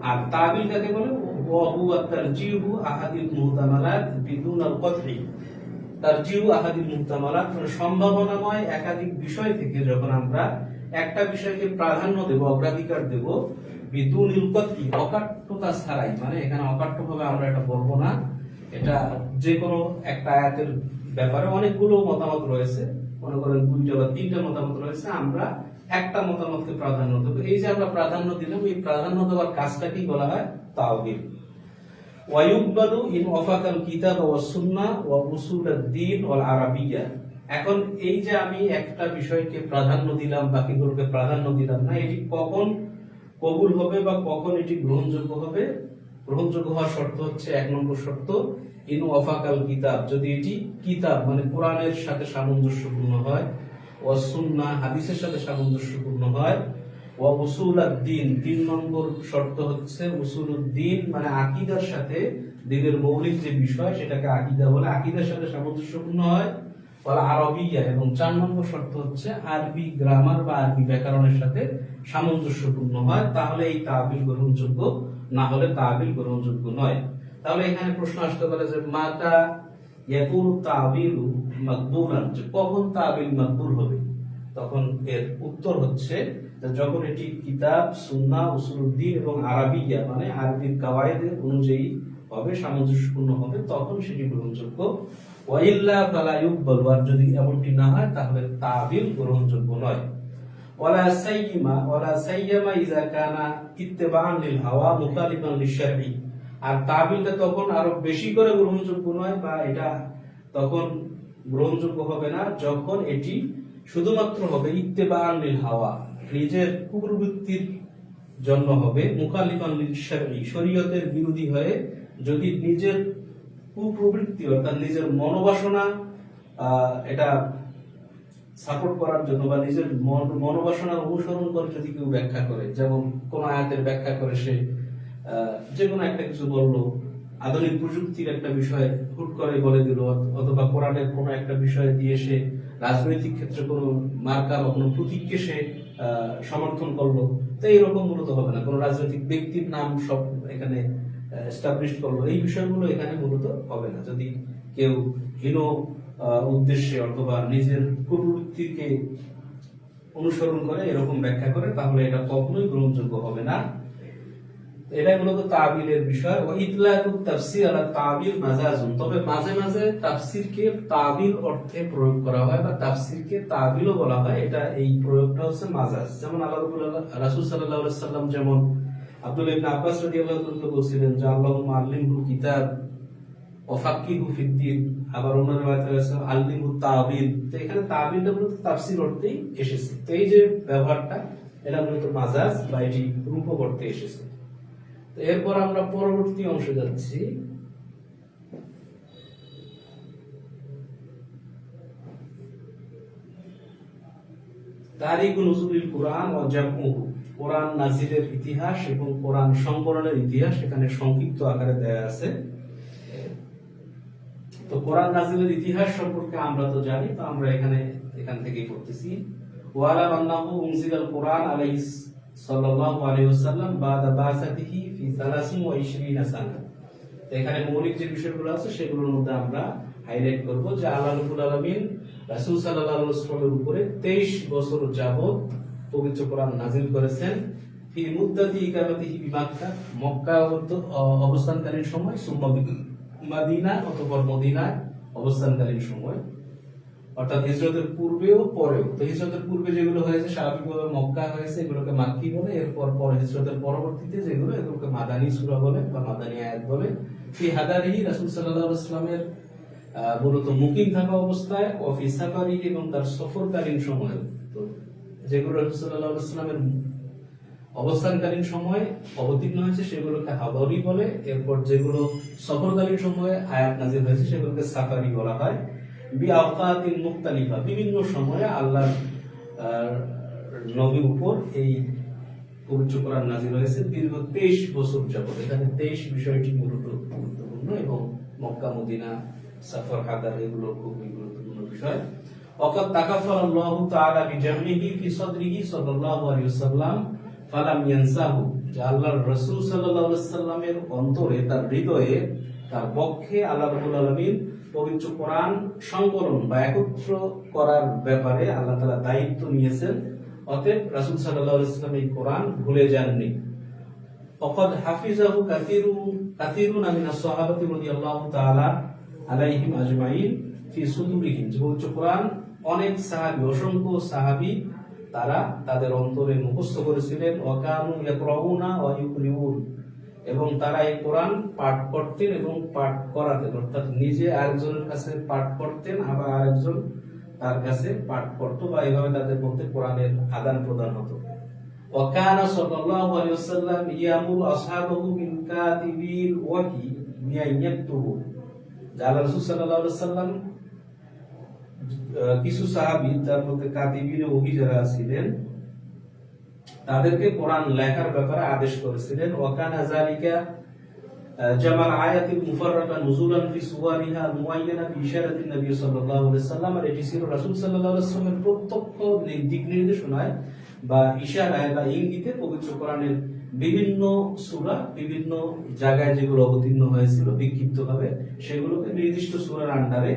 Speaker 2: আর তাবিল কাকে বলে? ওয়া হুয়া তারজিহু আহাদিল মুহতামালাত বিদুনাল কতই, তারজিহু আহাদিল মুহতামালাত মানে সম্ভাবনাময় একাধিক বিষয় থেকে যখন আমরা একটা বিষয়কে প্রাধান্য দেব, অগ্রাধিকার দেব, বিদুনিল কতই অকাট্যতা ছাড়াই, মানে এখানে অকাট্যভাবে আমরা এটা বলবো না। এটা যে কোনো একটা আয়াতের ব্যাপারে অনেকগুলো মতামত রয়েছে, মনে করেন 2টা বা 3টা মতামত রয়েছে, আমরা একটা মতামতকে প্রাধান্য দেব। এই যে আমরা প্রাধান্য দিলাম, এই প্রাধান্য দেওয়ার কাজটাকেই বলা হয় তাওবিল। ওয়া ইউকবালু ইন ওয়াফাকাল কিতাব ওয়া সুন্নাহ ওয়া উসুলাদ দ্বীন ওয়াল আরাবিয়্যা। এখন এই যে আমি একটা বিষয়কে প্রাধান্য দিলাম, বাকিগুলোকে প্রাধান্য দিলাম না, এটি কখন কবুল হবে বা কখন এটি গ্রহণযোগ্য হবে? গ্রহণযোগ্য হওয়ার শর্ত হচ্ছে, 1 নম্বর শর্ত, ইন ওয়াফাকাল কিতাব, যদি এটি কিতাব মানে কোরআনের সাথে সামঞ্জস্যপূর্ণ হয়, ওয়া সুন্নাহ হাদিসের সাথে সামঞ্জস্যপূর্ণ হয়, ওয়া উসুলুদ্দিন, 3 নম্বর শর্ত হচ্ছে উসুলুদ্দিন, মানে আকীদার সাথে, দ্বীনের মৌলিক যে বিষয় সেটাকে আকীদা বলে, আকীদার সাথে সামঞ্জস্যপূর্ণ হয়। ওয়াল আরবিয়া, এবং 4 নম্বর শর্ত হচ্ছে আরবি গ্রামার বা আরবি ব্যাকরণের সাথে সামঞ্জস্যপূর্ণ হয়, তাহলে এই তাবিল গ্রহণযোগ্য, না হলে তাবিল গ্রহণযোগ্য নয়। তাহলে এখানে প্রশ্ন আসতে পারে যে মাতা ইয়াকুনু তাবিলু মাকবুলান, যে কখন তাবিল মাকবুল হবে? তখন এর উত্তর হচ্ছে যে যখন এটি কিতাব, সুন্নাহ, উসুলুদ্দিন এবং আরবিয়া মানে আরবির কাওয়ায়েদের অনুযায়ী হবে, সামঞ্জস্যপূর্ণ হবে, তখন সেটি গ্রহণযোগ্য। ওয়াইল্লা ফালা ইউকবাল, আর যদি এমনটি না হয় তাহলে তাবিল গ্রহণযোগ্য নয়। ওয়ালা সাইয়ামা ইযা কানা ইত্তিবাআন লিল হাওয়া মুখালিফান লিশ-শারঈ, আর তাবিলটা তখন আরো বেশি করে গ্রহণযোগ্য নয়, বা এটা তখন গ্রহণযোগ্য হবে না যখন এটি শুধুমাত্র হবে ইত্তিবাআন লিল হাওয়া, নিজের কুপ্রবৃত্তির জন্য হবে, মুখালিফান লিশ-শারঈ, শরীয়তের বিরোধী হয়ে, যদি নিজের কুপ্রবৃত্তি অর্থাৎ নিজের মনোবাসনা এটা সাপোর্ট করার জন্য বা নিজের মনোবাসনার অনুসরণ করে যদি কেউ ব্যাখ্যা করে, যেমন কোন আয়াতের ব্যাখ্যা করে সে যে কোনো একটা কিছু বললো, আধুনিক প্রযুক্তির একটা বিষয় হুট করে বলে দিল, অথবা কোরআনের কোনো একটা বিষয় দিয়ে সে রাজনৈতিক ক্ষেত্রে কোনো মার্কা বা কোনো প্রতীককে সে সমর্থন করলো, তো এইরকম মূলত হবে না। কোনো রাজনৈতিক ব্যক্তির নাম সব এখানে এস্টাবলিশ করলো, এই বিষয়গুলো এখানে মূলত হবে না। যদি কেউ হীন উদ্দেশ্যে অথবা নিজের প্রবৃত্তিকে অনুসরণ করে এরকম ব্যাখ্যা করে, তাহলে এটা কখনোই গ্রহণযোগ্য হবে না। এটাই মূলত তাবিলের বিষয়। ওয়া ইতলাকুত তাফসীর আলা তাবিল মাজাজুন, তবে মাঝে মাঝে তাফসীরকে তাবিল অর্থে প্রয়োগ করা হয় বা তাফসীরকে তাবিলও বলা হয়, এটা এই প্রয়োগটা হচ্ছে মাজাজ। যেমন রাসূল সাল্লাল্লাহু আলাইহি ওয়াসাল্লাম যেমন আব্দুল্লাহ ইবনে আব্বাস রাদিয়াল্লাহু তাআলা বলছিলেন যে আল্লাহুম্মা আল্লিমহুল কিতাব ওয়া ফাক্কিহু ফিদ্দীন, আবার অন্য riwayat আছে আল্লিমহুত তাবিল। তো এখানে তাবিলটা মূলত তাফসীর অর্থেই এসেছে। তো এই যে ব্যবহারটা, এটা মূলত মাজাজ বা এটি রূপক অর্থে এসেছে। তো এরপর আমরা পরবর্তী অংশে যাচ্ছি। তারিখু নুজুলিল কুরআন ওয়া জামউহু, কোরআন নাজিলের ইতিহাস এবং কোরআন সংকলনের ইতিহাস এখানে সংক্ষিপ্ত আকারে দেয়া আছে। তো কোরআন নাজিলের ইতিহাস সম্পর্কে আমরা তো জানি, তো আমরা এখান থেকেই পড়তেছি। ওয়ালা আন্নাহু উনজিলাল কুরআন আলাইহি সাল্লাল্লাহু আলাইহি ওয়াসাল্লাম বাদা বাসাতিহি ফি 23 সানা। এখানে মৌলিক যে বিষয়গুলো আছে সেগুলোর মধ্যে আমরা হাইলাইট করব যে আল্লাহ রাব্বুল আলামিন রাসূল সাল্লাল্লাহু আলাইহি ওয়াসাল্লামের উপরে 23 বছর যাবত পবিত্র কোরআন নাজিল করেছেন। ফি মুদ্দাতি ইকামাতিহি বিমাক্কা, মক্কা অবস্থানকালীন সময়, সুম্মা মাদিনা অথবা মদিনায় অবস্থানকালীন সময়, অর্থাৎ হিজরতের পূর্বেও পরেও। তো হিজরতের পূর্বে যেগুলো হয়েছে স্বাভাবিকভাবে মক্কা হয়েছে, এগুলোকে মাক্কি বলে। এরপর হিজরতের পরবর্তীতে যেগুলো, এগুলোকে মাদানী সূরা বলে বা মাদানী আয়াত বলে। ফি হাদারিহি, রাসূল সাল্লাল্লাহু আলাইহি ওয়াসাল্লামের মূলত মুকিম থাকা অবস্থায়, ও ফি সাফারিহি, এবং তার সফরকালীন সময়ে। তো যেগুলো রাসূল সাল্লাল্লাহু আলাইহি ওয়াসাল্লামের অবস্থানকালীন সময় অবতীর্ণ হয়েছে সেগুলোকে হাদারি বলে। এরপর যেগুলো সফরকালীন সময়ে আয়াত নাযিল হয়েছে সেগুলোকে সাফারি বলা হয়। বিআওকাতিন মুখতালিফা, বিভিন্ন সময়ে আল্লাহর নবীর উপর এই পবিত্র কোরআন নাযিল হয়েছে দীর্ঘ 23 বছর যাবত। এখানে 23 বিষয়টি মূলত গুরুত্বপূর্ণ, এবং মক্কা, মদিনা, সফর, হাদার এগুলো খুবই গুরুত্বপূর্ণ বিষয়। ওয়াকাদ তাকাফফারাল্লাহু তাআলা বিজামিহি ফি সাদরিহি সাল্লাল্লাহু আলাইহি ওয়াসাল্লাম ফালাম ইয়ানসাহু, যে আল্লাহর রাসূল সাল্লাল্লাহু আলাইহি ওয়াসাল্লামের অন্তরে, তার হৃদয়ে, তার পক্ষে আল্লাহ রাব্বুল আলামিন পবিত্র কোরআন সংকলন বা একত্র করার ব্যাপারে আল্লাহ তাআলা দায়িত্ব নিয়েছেন। অতএব রাসূল সাল্লাল্লাহু আলাইহি ওয়াসাল্লাম এই কোরআন ভুলে যাননি। ওয়াকাদ হাফিজাহু কাসীরুন মিনাস সাহাবাতি রাদিয়াল্লাহু তাআলা আলাইহিম আজমাইন ফি সুদুরিহিম, যে পবিত্র কোরআন অনেক সাহাবী, অসংখ্য সাহাবী তারা তাদের অন্তরে মুখস্থ করেছিলেন। ওয়া কানু ইয়াকরাউনা ওয়া ইউকরিউন, এবং তারা এই কোরআন পাঠ করতেন এবং পাঠ করাতেন, অর্থাৎ নিজে আরেকজনের কাছে পাঠ করতেন, আবার আরেকজন তার কাছে পাঠ করত, বা এইভাবে তাদের মধ্যে কোরআনের আদান প্রদান হতো। ওয়া কানা সাল্লাল্লাহু আলাইহি ওয়াসাল্লাম ইয়ামুরু আসহাবাহু বিল কাতিবিল ওয়াহি বিআইয়াতুহু, আল্লাহ রাসূল সাল্লাল্লাহু আলাইহি ওয়াসাল্লাম কিছু সাহাবী, তার মধ্যে কাতিবিন ওয়াহি যারা ছিলেন, তাদেরকে কোরআন লেখার ব্যাপারে আদেশ করেছিলেন। ওয়াকানা যালিকা জামাল আয়াতিল মুফাররাকা নুজুলান ফি সুওয়ারিহা মুআয়্যানা বিইশারাতিন নবী সাল্লাল্লাহু আলাইহি ওয়াসাল্লাম। আর এটি ছিল রাসূল সাল্লাল্লাহু আলাইহি ওয়াসাল্লামের প্রত্যক্ষ দিক নির্দেশনায় বা ইশারায় বা ইঙ্গিতে পবিত্র কোরআনের বিভিন্ন সূরা বিভিন্ন জায়গায় যেগুলো অবতীর্ণ হয়েছিল বিক্ষিপ্তভাবে, সেগুলোকে নির্দিষ্ট সূরার আন্ডারে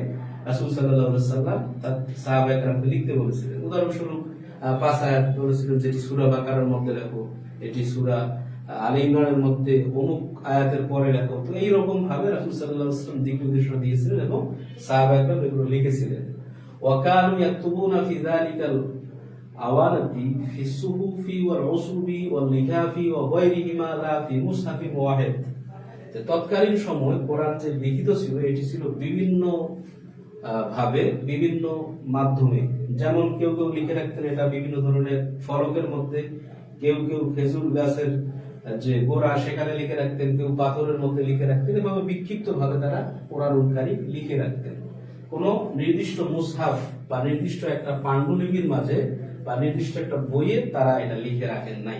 Speaker 2: রাসূল সাল্লাল্লাহু আলাইহি ওয়াসাল্লাম তার সাহাবায়ে কেরামকে লিখতে বলেছিলেন। উদাহরণস্বরূপ 5 আয়াত বলেছিলেন যেটি সূরা বাকারার মধ্যে লেখো, এটি সূরা আলে ইমরানের মধ্যে অমুক আয়াতের পরে লেখো। তো এইরকম ভাবে রাসূল সাল্লাল্লাহু আলাইহি ওয়াসাল্লাম দিক নির্দেশনা দিয়েছিলেন এবং সাহাবায়ে কেরাম এগুলো লিখেছিলেন। ওয়া কানু ইয়াকতুবুনা ফি যালিকাল আওয়ানাতি ফি সুহুফি ওয়াল উসুবি ওয়াল লিখাফি ওয়া গায়রিহিমা লা ফি মুসহাফিন ওয়াহিদ। যে তৎকালীন সময় কোরআন যে লিখিত ছিল এটি ছিল বিভিন্ন ভাবে বিভিন্ন মাধ্যমে, যেমন কেউ কেউ লিখে রাখতেন এটা বিভিন্ন ধরনের ফলকের মধ্যে, কেউ কেউ খেজুর গাছের যে গোড়া সেখানে লিখে রাখতেন, কেউ পাথরের মধ্যে লিখে রাখতেন। এভাবে বিক্ষিপ্ত ভাবে তারা কোরআনুল লিখে রাখতেন। কোন নির্দিষ্ট মুসহাফ বা নির্দিষ্ট একটা পাণ্ডুলিপির মাঝে বা নির্দিষ্ট একটা বইয়ে তারা এটা লিখে রাখেন নাই।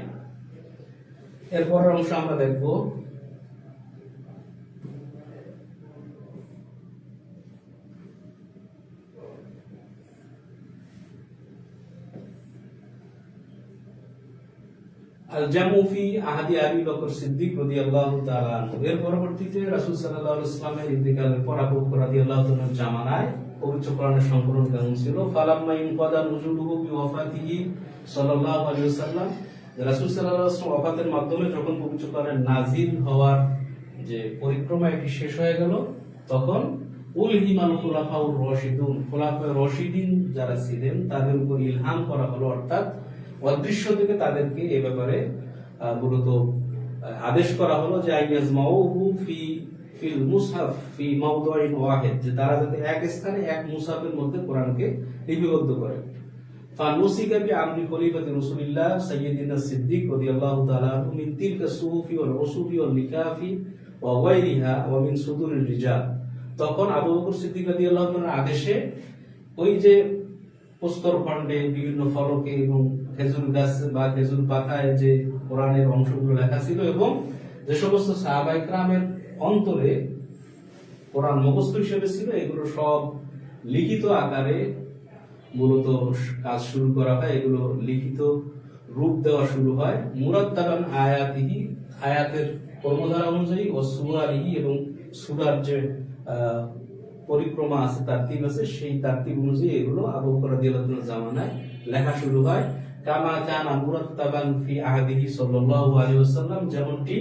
Speaker 2: এরপর অংশ আমরা দেখব আল জামু ফি আহাদি আবি বকর সিদ্দিক রাদিয়াল্লাহু তাআলা আনহু। এর পরবর্তীতে রাসূল সাল্লাল্লাহু আলাইহি ওয়াসাল্লামের ইন্তেকালের পর আবু বকর রাদিয়াল্লাহু তাআলার জামানায় পবিত্র কোরআনের সংকলন কেমন ছিল। ফালাম্মা ইনকাদা নুজুলুহু বি ওয়াফাতিহি সাল্লাল্লাহু আলাইহি ওয়াসাল্লাম। রাসূল সাল্লাল্লাহু আলাইহি ওয়াসাল্লাম ওয়াফাতের মাধ্যমে যখন পবিত্র কোরআনের নাজিল হওয়ার যে পরিক্রমা এটি শেষ হয়ে গেল, তখন উলহিমাল খুলাফাউর রাশিদুন, খুলাফায়ে রাশিদিন যারা ছিলেন তাদের উপর ইলহাম করা হলো, অর্থাৎ অদৃশ্য থেকে তাদেরকে এই ব্যাপারে মূলত আদেশ করা হলো যে আইয়াজমাউহু ফি ফিল মুসহাফ ফি মাওদুইন ওয়াহিদ, যে তারা যাতে এক স্থানে এক মুসহাফের মধ্যে কোরআনকে লিপিবদ্ধ করে। ফানুসিকা বি আমরি খলিফাতি রাসূলিল্লাহ সাইয়্যিদিনা সিদ্দিক রাদিয়াল্লাহু তাআলা আনহু মিন তিলকা সুহুফি ওয়াল উসুবি ওয়াল লিকাফি ওয়া গায়রিহা ওয়া মিন সুদুরির রিজাল। তখন আবু বকর সিদ্দিক রাদিয়াল্লাহু তাআলার আদেশে ওই যে প্রস্তর খণ্ডে বিভিন্ন ফলকে এবং খেজুর গাছ বা খেজুর পাতায় যে কোরআনের অংশগুলো লেখা ছিল এবং যে সমস্ত সাহাবায়ে কেরামের অন্তরে কোরআন মুখস্থ হিসেবে ছিল, এগুলো সব লিখিত আকারে মূলত কাজ শুরু করা হয়, এগুলো লিখিত রূপ দেওয়া শুরু হয়। মুরাত্তাবান আয়াতিহি, আয়াতের কর্মধারা অনুযায়ী, ও সুরারিহি, এবং সূরার যে পরিক্রমা আছে তারতিব আছে সেই তারতিব অনুযায়ী এগুলো আবু বকর রাদিয়াল্লাহু তাআলার জামানায় লেখা শুরু হয়। কামা কানা মুরাত্তাবান ফি আহদিহি সাল্লাল্লাহু আলাইহি ওয়াসাল্লাম, যেমনটি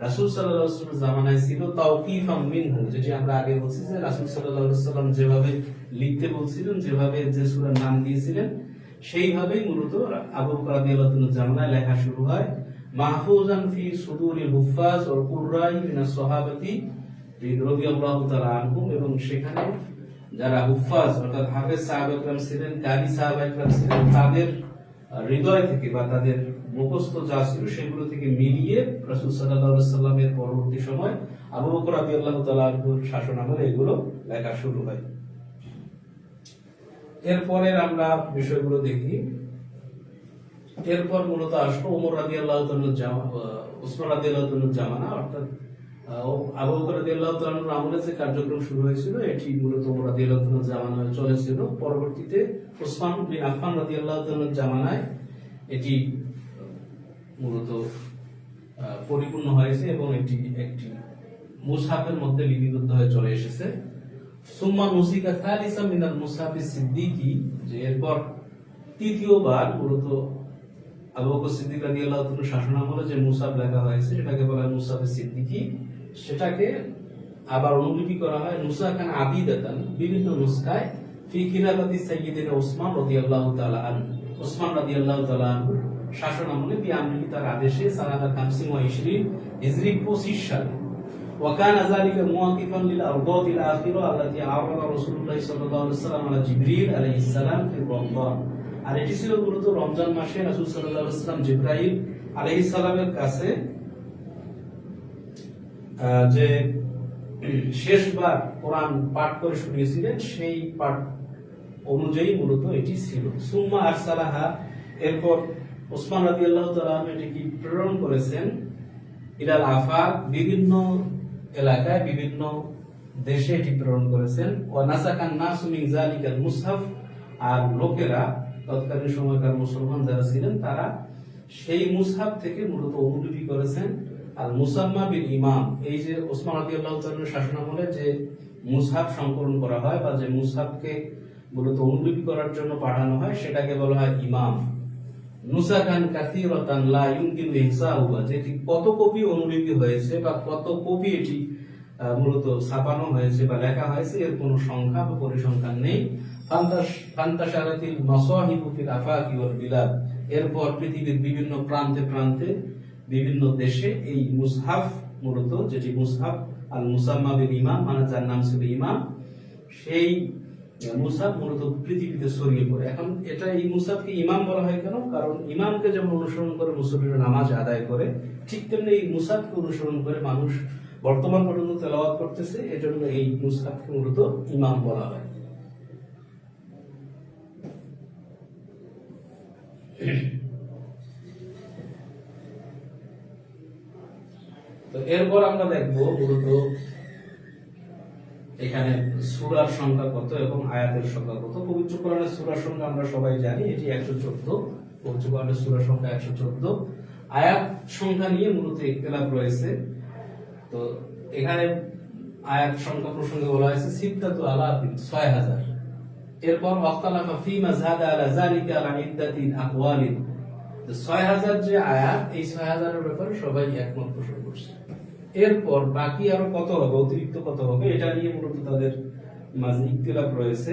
Speaker 2: রাসূল সাল্লাল্লাহু আলাইহি ওয়াসাল্লামের জামানায় ছিল তাওকিফাম মিনহু, যেটি আমরা আগে বলছি যে রাসূল সাল্লাল্লাহু আলাইহি ওয়াসাল্লাম যেভাবে লিখতে বলছিলেন, যেভাবে যে সূরার নাম দিয়েছিলেন সেইভাবেই মূলত আবু বকর রাদিয়াল্লাহু তাআলার জামানায় লেখা শুরু হয়। মাহফুজান ফি সুদুরিল হুফাজ ওয়াল কুররাই মিনাস সাহাবাতি রাদিয়াল্লাহু তাআলা আনহুম, এবং সেখানে যারা হুফাজ অর্থাৎ হাফেজ সাহাবায়ে কেরাম ছিলেন, কারি সাহাবায়ে কেরাম ছিলেন, তাদের হৃদয় থেকে বা তাদের মুখস্থ যা ছিল সেগুলো থেকে মিলিয়ে রাসূল সাল্লাল্লাহু আলাইহি ওয়াসাল্লামের পরবর্তী সময় আবু বকর রাদিয়াল্লাহু তাআলা আনহুর শাসনামলে এগুলো লেখা শুরু হয়। এরপরের আমরা বিষয়গুলো দেখি। এরপর মূলত আসলো ওমর রাদিয়াল্লাহু তাআলা উসমান রাদিয়াল্লাহু তাআলার জামানা, অর্থাৎ আবু বকর রাদিয়াল্লাহু তাআলার আমলে যে কার্যক্রম শুরু হয়েছিল এটি মূলত ওমর রাদিয়াল্লাহু তাআলার জামানায় চলেছিল। পরবর্তীতে উসমান বিন আফফান রাদিয়াল্লাহু তাআলার জামানায় এটি মূলত পরিপূর্ণ হয়েছে এবং এটি একটি মুসহাফের মধ্যে লিপিবদ্ধ হয়ে চলে এসেছে। সুম্মা নুসিকা সালিসা মিনাল মুসহাফিস সিদ্দিকি, যে এরপর তৃতীয়বার মূলত আবু বকর সিদ্দিক রাদিয়াল্লাহু তাআলার শাসনামলে যে মুসহাফ লেখা হয়েছে সেটাকে বলা হয় মুসহাফে সিদ্দিকি। সেটাকে আবার অনুলিপি করা হয় নুসখান আদিদাতান, বিভিন্ন নুসখায়, ফি খিলাফাতি সাইয়্যিদিনা উসমান রাদিয়াল্লাহু তাআলা আনহু, উসমান রাদিয়াল্লাহু তাআলা আনহু শাসনামলে বিআমরিহি, তার আদেশে সানাতা 25 হিজরি 25 সালে। ওয়া কানা যালিকা মুওয়াকিফান লিল আরদাতিল আখিরা আল্লাতী আরাদা রাসূলুল্লাহ সাল্লাল্লাহু আলাইহি ওয়াসাল্লাম আলা জিবরিল আলাইহিস সালাম ফি রমজান। আর এটি ছিল মূলত রমজান মাসে রাসূল সাল্লাল্লাহু আলাইহি ওয়াসাল্লাম জিবরাইল আলাইহিস সালামের কাছে যে শেষবার কোরআন পাঠ করে শুনিয়েছিলেন সেই পাঠ অনুযায়ী মূলত এটি ছিল। সুম্মা আরসালাহা, এরপর ওসমান রাদিয়াল্লাহু তাআলা এটিকে প্রেরণ করেছেন ইলাল আফাক, বিভিন্ন এলাকায় বিভিন্ন দেশে এটি প্রেরণ করেছেন। ওয়া নাসাকান নাসু মিন যালিকাল মুসহাফ, আর লোকেরা তৎকালীন সময়কার মুসলমান যারা ছিলেন তারা সেই মুসহাফ থেকে মূলত অনুলিপি করেছেন। আর মুসাম্মা বিল ইমাম, এই যে ওসমান রাদিয়াল্লাহু তাআলার শাসনামলে যে মুসহাফ সংকলন করা হয় বা যে মুসহাফকে মূলত অনুলিপি করার জন্য পাঠানো হয় সেটাকে বলা হয় ইমাম। নুসাকান কাসীরাতান লা ইউমকিনু ইহসাউহা, যেটি কত কপি অনুলিপি হয়েছে বা কত কপি এটি মূলত ছাপানো হয়েছে বা লেখা হয়েছে এর কোনো সংখ্যা বা পরিসংখ্যান নেই। ফান্তাশারাতিল মাসাহিবু ফিল আফাকি ওয়াল বিলাদ, এরপর পৃথিবীর বিভিন্ন প্রান্তে প্রান্তে বিভিন্ন দেশে এই মুসহাফ, মূলত যেটি মুসহাফ আল মুসাম্মা বিল ইমাম, মানে যার নাম ছিল ইমাম, সেই মুসহাফ মূলত পৃথিবীতে ছড়িয়ে পড়ে। এখন এটা এই মুসহাফকে ইমাম বলা হয় কেন? কারণ ইমামকে যেমন অনুসরণ করে মুসল্লিরা নামাজ আদায় করে, ঠিক তেমনি এই মুসহাফকে অনুসরণ করে মানুষ বর্তমান পর্যন্ত তেলাওয়াত করতেছে, এজন্য এই মুসহাফকে মূলত ইমাম বলা হয়। তো এরপর আমরা দেখব মূলত এখানে সূরার সংখ্যা কত এবং আয়াতের সংখ্যা কত। পবিত্র কোরআনের সূরার সংখ্যা আমরা সবাই জানি, এটি 114। পবিত্র কোরআনের সূরার সংখ্যা 114। আয়াত সংখ্যা নিয়ে মূলত ইখতিলাফ রয়েছে। তো এখানে আয়াত সংখ্যা প্রসঙ্গে বলা হয়েছে সিত্তাতু আলাফিন, 6000। এরপর ওয়াক্তালাফা ফীমা যাদা আলা যালিকা আলা ইদ্দাতিন আকওয়ালিন, 6000 যে আয়াত, এই 6000 এর ব্যাপারে সবাই একমত পোষণ করছে। এরপর বাকি আরো কত হবে, অতিরিক্ত কত হবে, এটা নিয়ে মূলত তাদের মাঝে ইখতিলাফ রয়েছে।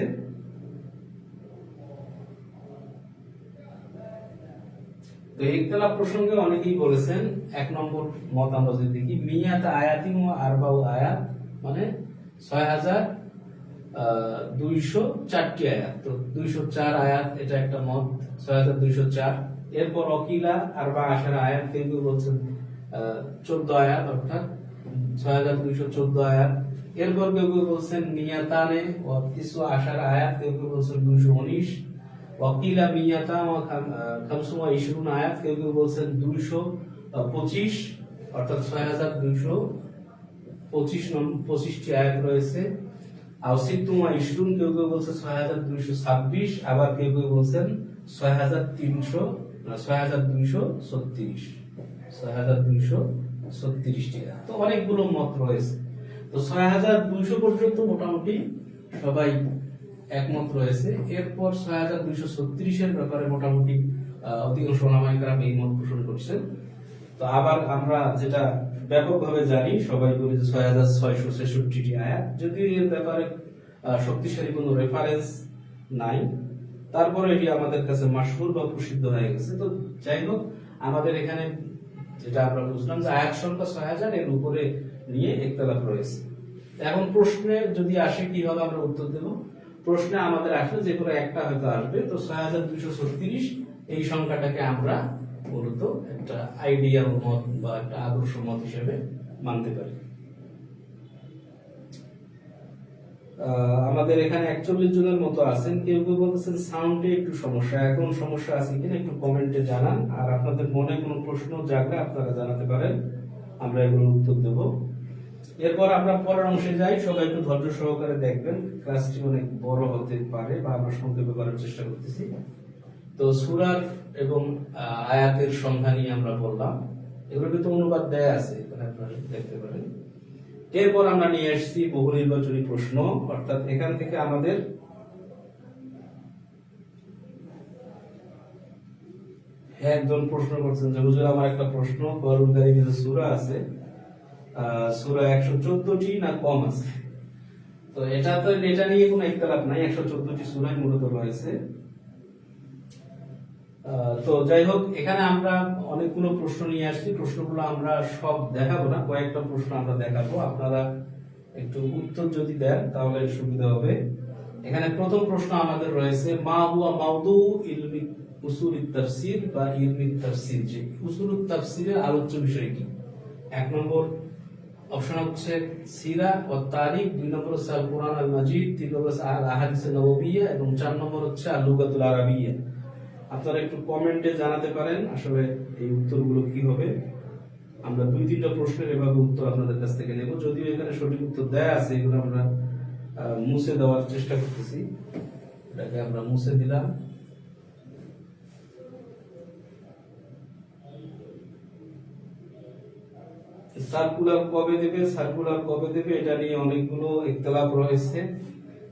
Speaker 2: তো ইখতিলাফ প্রসঙ্গে অনেকেই বলেছেন, এক নম্বর মত আমরা যদি দেখি, মিয়াত আয়াতিন ওয়া আরবাউ আয়াত, মানে 6204টি আয়াত। তো 204 আয়াত, এটা একটা মত, 6204। এরপর অকিলা আরবা আশারা আয়াত, কেউ কেউ বলছেন 14 আয়াত, অর্থাৎ 6214 আয়াত। এরপর কেউ কেউ বলছেন মিয়াতানে ওয়া তিসু আশারা আয়াত, কেউ কেউ বলছেন 219। ওয়াকিলা মিয়াতা ওয়া খামসু ওয়া 20 আয়াত, কেউ কেউ বলছেন 225, অর্থাৎ 6225টি আয়াত রয়েছে। আর সিত্তু ওয়া 20, কেউ কেউ বলছেন 6226, আবার কেউ কেউ বলছেন 6236টি। তো অনেকগুলো মত রয়েছে। তো 6200 পর্যন্ত মোটামুটি সবাই একমত রয়েছে। এরপর 6236 এর ব্যাপারে মোটামুটি অধিকাংশ ওলামায়ে কেরাম এই মত পোষণ করছেন। তো আবার আমরা যেটা ব্যাপকভাবে জানি, সবাই বলি যে 6666টি আয়াত, যদিও এর ব্যাপারে শক্তিশালী কোনো রেফারেন্স নাই, তারপরে এটি আমাদের কাছে মাশহুর বা প্রসিদ্ধ হয়ে গেছে। তো যাই হোক, আমাদের এখানে যেটা আমরা বুঝলাম যে আয়াত সংখ্যা 6000, এর উপরে নিয়ে ইখতিলাফ রয়েছে। এখন প্রশ্নে যদি আসে কিভাবে আমরা উত্তর দেব, প্রশ্নে আমাদের আসলে যে কোনো একটা হয়তো আসবে। তো 6236 এই সংখ্যাটাকে আমরা মূলত একটা আইডিয়াল মত বা একটা আদর্শ মত হিসেবে মানতে পারি। আমাদের এখানে 41 জনের মতো আছেন। কেউ কেউ বলতেছেন সাউন্ডে একটু সমস্যা, এখন সমস্যা আছে কিনা একটু কমেন্টে জানান। আর আপনাদের মনে কোনো প্রশ্ন জাগলে আপনারা জানাতে পারেন, আমরা এগুলোর উত্তর দেব। এরপর আমরা পরের অংশে যাই, সবাই একটু ধৈর্য সহকারে দেখবেন, ক্লাসটি অনেক বড় হতে পারে বা আমরা সংক্ষেপে করার চেষ্টা করতেছি। তো সূরার এবং আয়াতের সংখ্যা নিয়ে আমরা বললাম, এগুলো কিন্তু অনুবাদ দেয়া আছে, এখানে আপনারা দেখতে পারেন। এরপর আমরা নিয়ে আসছি বহু নির্বাচনী প্রশ্ন, অর্থাৎ এখান থেকে আমাদের একজন প্রশ্ন করছেন যে হুজুর আমার একটা প্রশ্ন, কোরআন কারীমে যে সূরা আছে, সূরা 114টি না কম আছে? তো এটা নিয়ে কোনো ইখতিলাফ নাই, 114টি সূরাই মূলত রয়েছে। তো যাই হোক, এখানে আমরা অনেকগুলো প্রশ্ন নিয়ে আসছি। প্রশ্নগুলো আমরা সব দেখাবো না, কয়েকটা প্রশ্ন আমরা দেখাবো, আপনারা একটু উত্তর যদি দেন তাহলে সুবিধা হবে। এখানে প্রথম প্রশ্ন আমাদের রয়েছে, মা হুয়া মাউদু ইলমি উসুলিত তাফসীর বা ইলমি তাফসীর, যে উসুলুত তাফসীরের আলোচ্য বিষয় কি? এক নম্বর অপশন হচ্ছে সিরা ও তারিখ, 2 নম্বর হচ্ছে আল কোরআন আল মাজিদ, 3 নম্বর আল আহাদিস নববিয়্যা এবং 4 নম্বর হচ্ছে আল লুগাতুল আরাবিয়্যা। আপনারা একটু কমেন্টে জানাতে পারেন আসলে এই উত্তরগুলো কি হবে। আমরা 2-3টা প্রশ্নের এভাবে উত্তর আপনাদের কাছ থেকে নেব, যদিও এখানে সঠিক উত্তর দেয়া আছে, এগুলো আমরা মুছে দেওয়ার চেষ্টা করতেছি। এটাকে আমরা মুছে দিলাম। সার্কুলার কবে দেবে এটা নিয়ে অনেকগুলো ইখতিলাফ রয়েছে।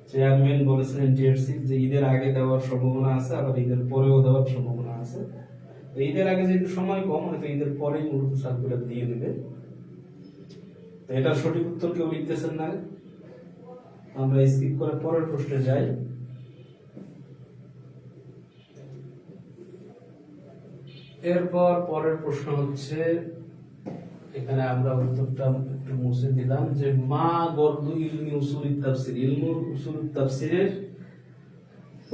Speaker 2: চেয়ারম্যান বলেছিলেন ডিএসসি যে ঈদের আগে দেওয়ার সম্ভাবনা আছে, আবার ঈদের পরেও দেওয়ার সম্ভাবনা আছে। তো ঈদের আগে যেহেতু সময় কম, হয়তো ঈদের পরেই মূলত সার্কুলার দিয়ে দেবে। তো এটার সঠিক উত্তর কেউ লিখতেছেন না, আমরা স্কিপ করে পরের প্রশ্নে যাই। এরপর পরের প্রশ্ন হচ্ছে, এখানে আমরা উত্তরটা একটু মুছে দিলাম, যে মা গর্দু ইলমি উসুলিত তাফসীর, ইলমুল উসুলুত তাফসীরের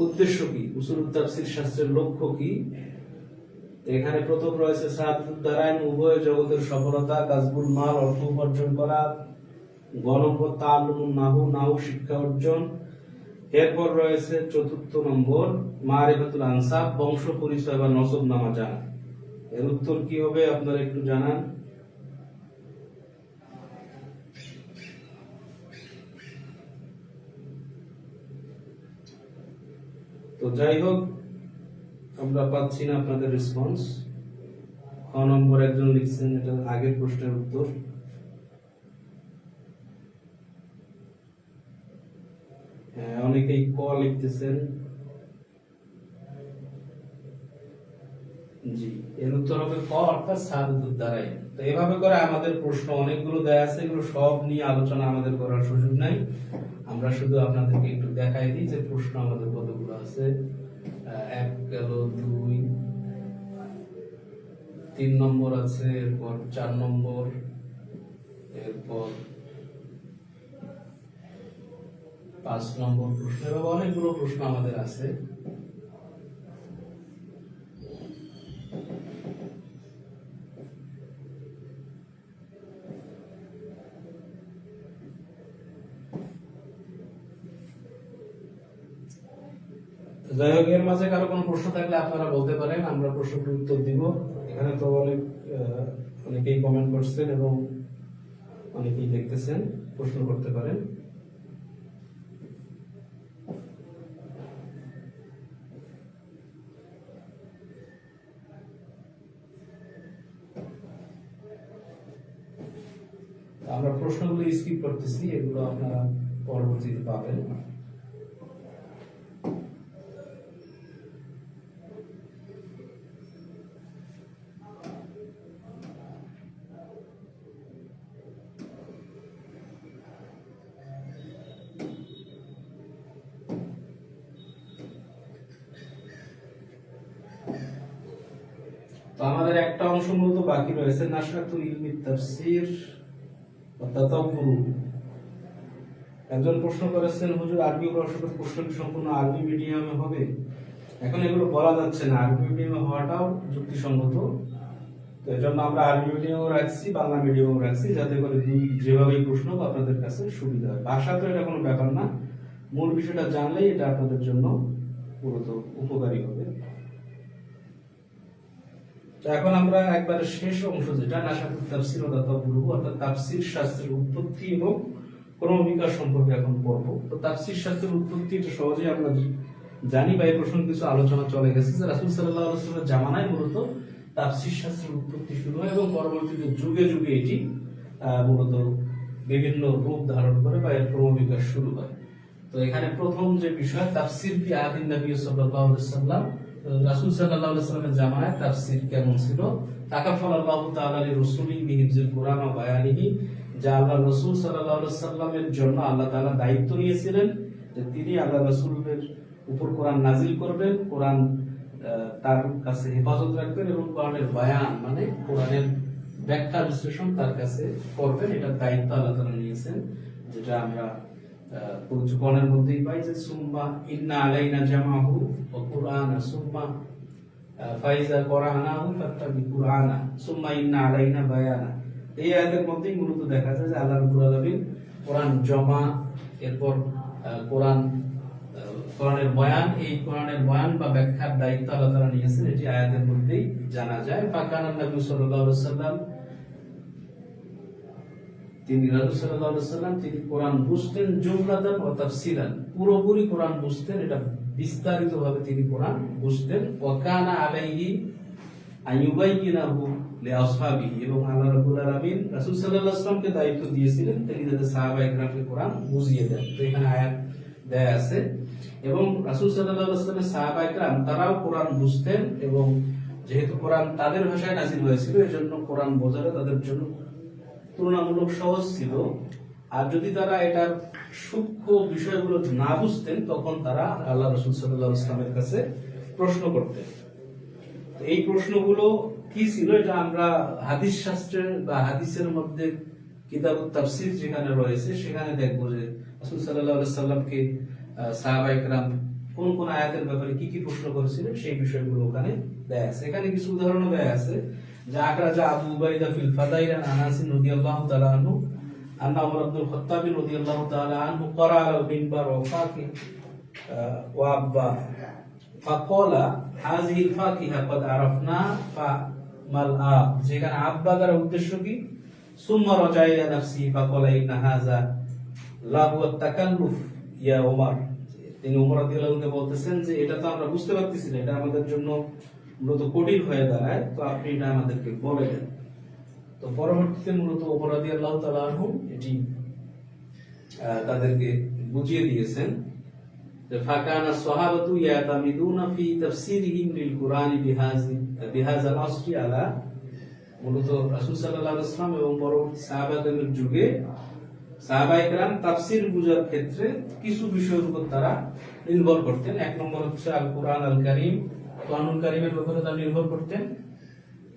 Speaker 2: উদ্দেশ্য কি, উসুলুত তাফসীর শাস্ত্রের লক্ষ্য কি। এখানে প্রথম রয়েছে সাদুদ দারাইন, উভয় জগতের সফলতা, কাসবুল মাল, অর্থ উপার্জন করা, গণম্বর তাআল্লুমুন নাহু, নাহু শিক্ষা অর্জন। এরপর রয়েছে চতুর্থ নম্বর মারিফাতুল আনসাব, বংশ পরিচয় বা নসব নামা জানা। এর উত্তর কি হবে আপনারা একটু জানান। তো যাই হোক, আমরা পাচ্ছি না আপনাদের রেসপন্স। খ নম্বর একজন লিখছেন, এটা আগের প্রশ্নের উত্তর। অনেকেই ক লিখতেছেন। জি, এর উত্তর হবে ক, অর্থাৎ সাদুদ দারাইন। তো এভাবে করে আমাদের প্রশ্ন অনেকগুলো দেয়া আছে, এগুলো সব নিয়ে আলোচনা আমাদের করার সুযোগ নাই। আমরা শুধু আপনাদেরকে একটু দেখাই দিই যে প্রশ্ন আমাদের কতগুলো আছে। 1 গেল, 2, 3 নম্বর আছে, এরপর 4 নম্বর, এরপর 5 নম্বর প্রশ্ন, এভাবে অনেকগুলো প্রশ্ন আমাদের আছে। যাই হোক, এর মাঝে কারো কোনো প্রশ্ন থাকলে আপনারা বলতে পারেন, আমরা প্রশ্নের উত্তর দিব। এখানে তো অনেকেই কমেন্ট করছেন এবং অনেকেই দেখতেছেন, প্রশ্ন করতে পারেন। আমরা প্রশ্নগুলো স্কিপ করতেছি, এগুলো আপনারা পরবর্তীতে পাবেন। তো আমাদের একটা অংশ মূলত বাকি রয়েছে, নাশরাতুল ইলমি তাফসীর ওয়া তাতাব্বুর। একজন প্রশ্ন করেছেন, হুজুর আরবি ভাষার প্রশ্ন কি সম্পূর্ণ আরবি মিডিয়ামে হবে? এখন এগুলো বলা যাচ্ছে না, আরবি মিডিয়ামে হওয়াটাও যুক্তিসঙ্গত। তো এজন্য আমরা আরবি মিডিয়ামও রাখছি, বাংলা মিডিয়ামও রাখছি, যাতে করে যেভাবেই প্রশ্ন আপনাদের কাছে সুবিধা হয়। ভাষা তো এটা কোনো ব্যাপার না, মূল বিষয়টা জানলেই এটা আপনাদের জন্য মূলত উপকারী হবে। তো এখন আমরা একবারে শেষ অংশ, যেটা নাশাতুত তাফসীর ওয়া তাতাব্বুর, অর্থাৎ তাফসীর শাস্ত্রের উৎপত্তি এবং ক্রমবিকাশ সম্পর্কে এখন পড়ব। তো তাফসীর শাস্ত্রের উৎপত্তি এটা সহজেই আমরা জানি, বা এই প্রসঙ্গে কিছু আলোচনা চলে গেছে যে রাসূল সাল্লাল্লাহু আলাইহি ওয়াসাল্লামের জামানায় মূলত তাফসীর শাস্ত্রের উৎপত্তি শুরু হয় এবং পরবর্তীতে যুগে যুগে এটি মূলত বিভিন্ন রূপ ধারণ করে বা এর ক্রমবিকাশ শুরু হয়। তো এখানে প্রথম যে বিষয়, তাফসীর ফি আদিন নবী সাল্লাল্লাহু আলাইহি ওয়াসাল্লাম, রাসূল সাল্লাল্লাহু আলাইহি ওয়াসাল্লামের জামানায় তাফসীর কেমন ছিল। তাকাফালাল্লাহু তাআলা লিরাসূলিহি বিহিফজিল কুরআন ওয়া বায়ানিহি, যা আল্লাহ রাসূল সাল্লাল্লাহু আলাইহি ওয়াসাল্লামের জন্য আল্লাহ তাআলা দায়িত্ব নিয়েছিলেন যে তিনি আল্লাহ রাসূলের উপর কোরআন নাজিল করবেন, কোরআন তার কাছে হেফাজত রাখবেন এবং কোরআনের বায়ান মানে কোরআনের ব্যাখ্যা বিশ্লেষণ তার কাছে করবেন। এটার দায়িত্ব আল্লাহ তাআলা নিয়েছেন, যেটা আমরা কোরআনের মধ্যেই পাই যে সুম্মা ইন্না আলাইনা জামাহু ওয়া কুরআনা সুম্মা ফাইজা কুরআনাহু ফাত্তাবি কুরআনা সুম্মা ইন্না আলাইনা বায়ানা। এই আয়াতের মধ্যেই মূলত দেখা যায় যে আল্লাহ রাব্বুল আলামিন কোরআন জমা, এরপর কোরআন কোরআনের বয়ান, এই কোরআনের বয়ান বা ব্যাখ্যার দায়িত্ব আল্লাহ তাআলা নিয়েছেন, এটি আয়াতের মধ্যেই জানা যায়। ফাকানা নবী সাল্লাল্লাহু আলাইহি ওয়াসাল্লাম, তিনি রাসূল সাল্লাল্লাহু আলাইহি ওয়াসাল্লাম তিনি কোরআন বুঝতেন জুমলাতান ওয়া তাফসিলান, পুরোপুরি কোরআন বুঝতেন, এটা বিস্তারিতভাবে তিনি কোরআন বুঝতেন। ওয়া কানা আলাইহি আইয়ুবাইয়িনাহু লিআসহাবিহি, এবং আল্লাহ রাব্বুল আলামিন রাসূল সাল্লাল্লাহু আলাইহি ওয়াসাল্লামকে দায়িত্ব দিয়েছিলেন তিনি যাতে সাহাবায়ে কেরামকে কোরআন বুঝিয়ে দেন। তো এখানে আয়াত দেয়া আছে, এবং রাসূল সাল্লাল্লাহু আলাইহি ওয়াসাল্লামের সাহাবায়ে কেরাম তারাও কোরআন বুঝতেন, এবং যেহেতু কোরআন তাদের ভাষায় নাযিল হয়েছিল এজন্য কোরআন বোঝাটা তাদের জন্য তুলনামূলক সহজ ছিল। আর যদি তারা এটার সূক্ষ্ম বিষয়গুলো না বুঝতেন তখন তারা আল্লাহ রাসূল সাল্লাল্লাহু আলাইহি ওয়াসাল্লামের কাছে প্রশ্ন করতেন। এই প্রশ্নগুলো কি ছিল এটা আমরা হাদিস শাস্ত্রের বা হাদিসের মধ্যে কিতাবুত তাফসীর যেখানে রয়েছে সেখানে দেখব যে রাসূল সাল্লাল্লাহু আলাইহি ওয়াসাল্লামকে সাহাবায়ে কেরাম কোন কোন আয়াতের ব্যাপারে কি কি প্রশ্ন করেছিলেন সেই বিষয়গুলো ওখানে দেয়া আছে। এখানে কিছু উদাহরণ দেয়া আছে, যে আখরাজা আবু উবাইদা ফিল ফাদাইল আন আনাস রাদিয়াল্লাহু তাআলা আনহু আন্না ওমর ইবনুল খাত্তাব রাদিয়াল্লাহু তাআলা আনহু ক্বারা আল মিনবার ওয়া ফাকি ওয়া আব্বা ফাকালা হাযিহিল ফাকিহা ক্বাদ আরাফনা ফামাল আব, যেখানে আব্বা দ্বারা উদ্দেশ্য কি, সুম্মা রাজা ইলা নাফসি ফাকালা ইন্না হাযা লা হুয়া তাকাল্লুফ ইয়া ওমর, তিনি ওমর রাদিয়াল্লাহু আনহু বলতেছেন যে এটা তো আমরা বুঝতে পারতেছি না, এটা আমাদের জন্য মূলত কঠিন হয়ে দাঁড়ায়, তো আপনি এটা আমাদেরকে বলে দেন। তো পরবর্তীতে মূলত ওমর রাদিয়াল্লাহু তাআলা আনহু এটি তাদেরকে বুঝিয়ে দিয়েছেন যে ফাকানা সাহাবাতু ইয়াতামিদুনা ফি তাফসীরিহিম লিল কুরআনি বিহাযাল আসরি আলা, মূলত রাসূল সাল্লাল্লাহু আলাইহি ওয়াসাল্লাম এবং পরবর্তী সাহাবাদের যুগে সাহাবায়ে কেরাম তাফসীর বুঝার ক্ষেত্রে কিছু বিষয়ের উপর তারা নির্ভর করতেন। এক নম্বর হচ্ছে আল কুরআন আল কারীম, কোরআনুল কারীমের ব্যাপারে তারা নির্ভর করতেন,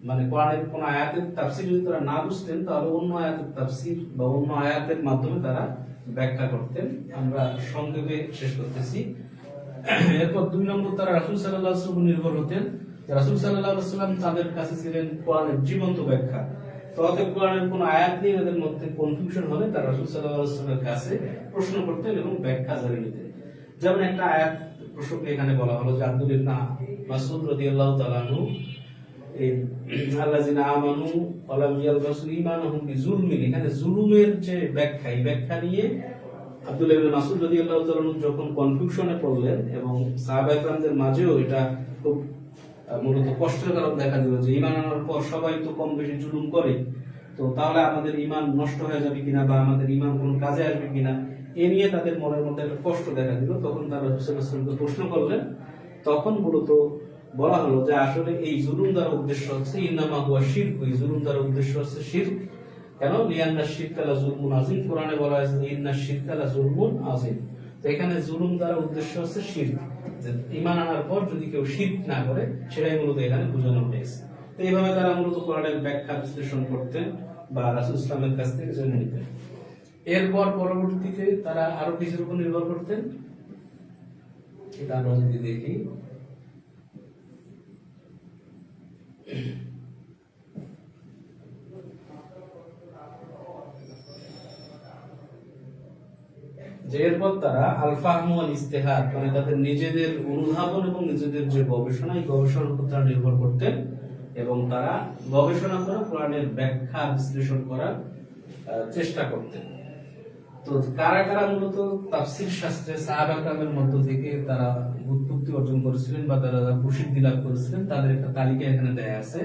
Speaker 2: মানে কোরআনের কোন আয়াতের তাফসীর যদি তারা না বুঝতেন তাহলে অন্য আয়াতের তাফসীর বা অন্য আয়াতের মাধ্যমে তারা ব্যাখ্যা করতেন। আমরা সংক্ষেপে শেষ করতেছি। এরপর দুই নম্বর তারা রাসূল সাল্লাল্লাহু আলাইহি ওয়াসাল্লাম নির্ভর হতেন, রাসূল সাল্লাল্লাহু আলাইহি ওয়াসাল্লাম তাদের কাছে ছিলেন কোরআনের জীবন্ত ব্যাখ্যা। তো অতএব কোরআনের কোন আয়াত নিয়ে তাদের মধ্যে কনফিউশন হলে তারা রাসূল সাল্লাল্লাহু আলাইহি ওয়াসাল্লামের কাছে প্রশ্ন করতেন এবং ব্যাখ্যা জানিয়ে নিতেন। যেমন একটা আয়াত প্রসঙ্গে এখানে বলা হলো যে আব্দুল ইবনে মাসউদ রাদিয়াল্লাহু তাআলা আনহু আল্লাযিনা আমানু ওয়া লাম ইয়ালবাসু ঈমানাহুম বিজুলমিন, এখানে জুলুমের যে ব্যাখ্যা, এই ব্যাখ্যা নিয়ে আব্দুল্লাহ ইবনে মাসউদ রাদিয়াল্লাহু তাআলা যখন কনফিউশনে পড়লেন এবং সাহাবায়ে কেরামদের মাঝেও এটা খুব মূলত কষ্টের কারণ দেখা দিল যে ঈমান আনার পর সবাই তো কম বেশি জুলুম করে, তো তাহলে আমাদের ঈমান নষ্ট হয়ে যাবে কিনা বা আমাদের ঈমান কোনো কাজে আসবে কিনা, এ নিয়ে তাদের মনের মধ্যে একটা কষ্ট দেখা দিল। তখন তারা রাসূল সাল্লাল্লাহু আলাইহি ওয়াসাল্লামকে প্রশ্ন করলেন, তখন মূলত বলা হলো যে আসলে এই জুলুম দ্বারা উদ্দেশ্য হচ্ছে ইন্নামা হুয়া শিরক, এই জুলুম দ্বারা উদ্দেশ্য হচ্ছে শিরক। কেন? লিআন্না শিরকা লা যুলমুন আযীম, কোরআনে বলা হয়েছে ইন্না শিরকা লা যুলমুন আযীম। তো এখানে জুলুম দ্বারা উদ্দেশ্য হচ্ছে শিরক, যে ঈমান আনার পর যদি কেউ শিরক না করে সেটাই মূলত এখানে বোঝানো হয়েছে। তো এইভাবে তারা মূলত কোরআনের ব্যাখ্যা বিশ্লেষণ করতেন বা রাসূল ইসলামের কাছ থেকে জেনে নিতেন। এরপর পরবর্তীতে তারা আরো কিছুর উপর নির্ভর করতেন, এটা আমরা যদি দেখি যে এরপর তারা আল ফাহমু ওয়াল ইস্তিহাদ, মানে তাদের নিজেদের অনুধাবন এবং নিজেদের যে গবেষণা, এই গবেষণার উপর তারা নির্ভর করতেন এবং তারা গবেষণা করে কোরআনের ব্যাখ্যা বিশ্লেষণ করার চেষ্টা করতেন। তো কারা কারা মূলত তাফসীর শাস্ত্রে সাহাবা কেরামের মধ্য থেকে তারা উৎপত্তি অর্জন করেছিলেন বা তারা প্রসিদ্ধি লাভ করেছিলেন তাদের একটা তালিকা এখানে দেয়া আছে।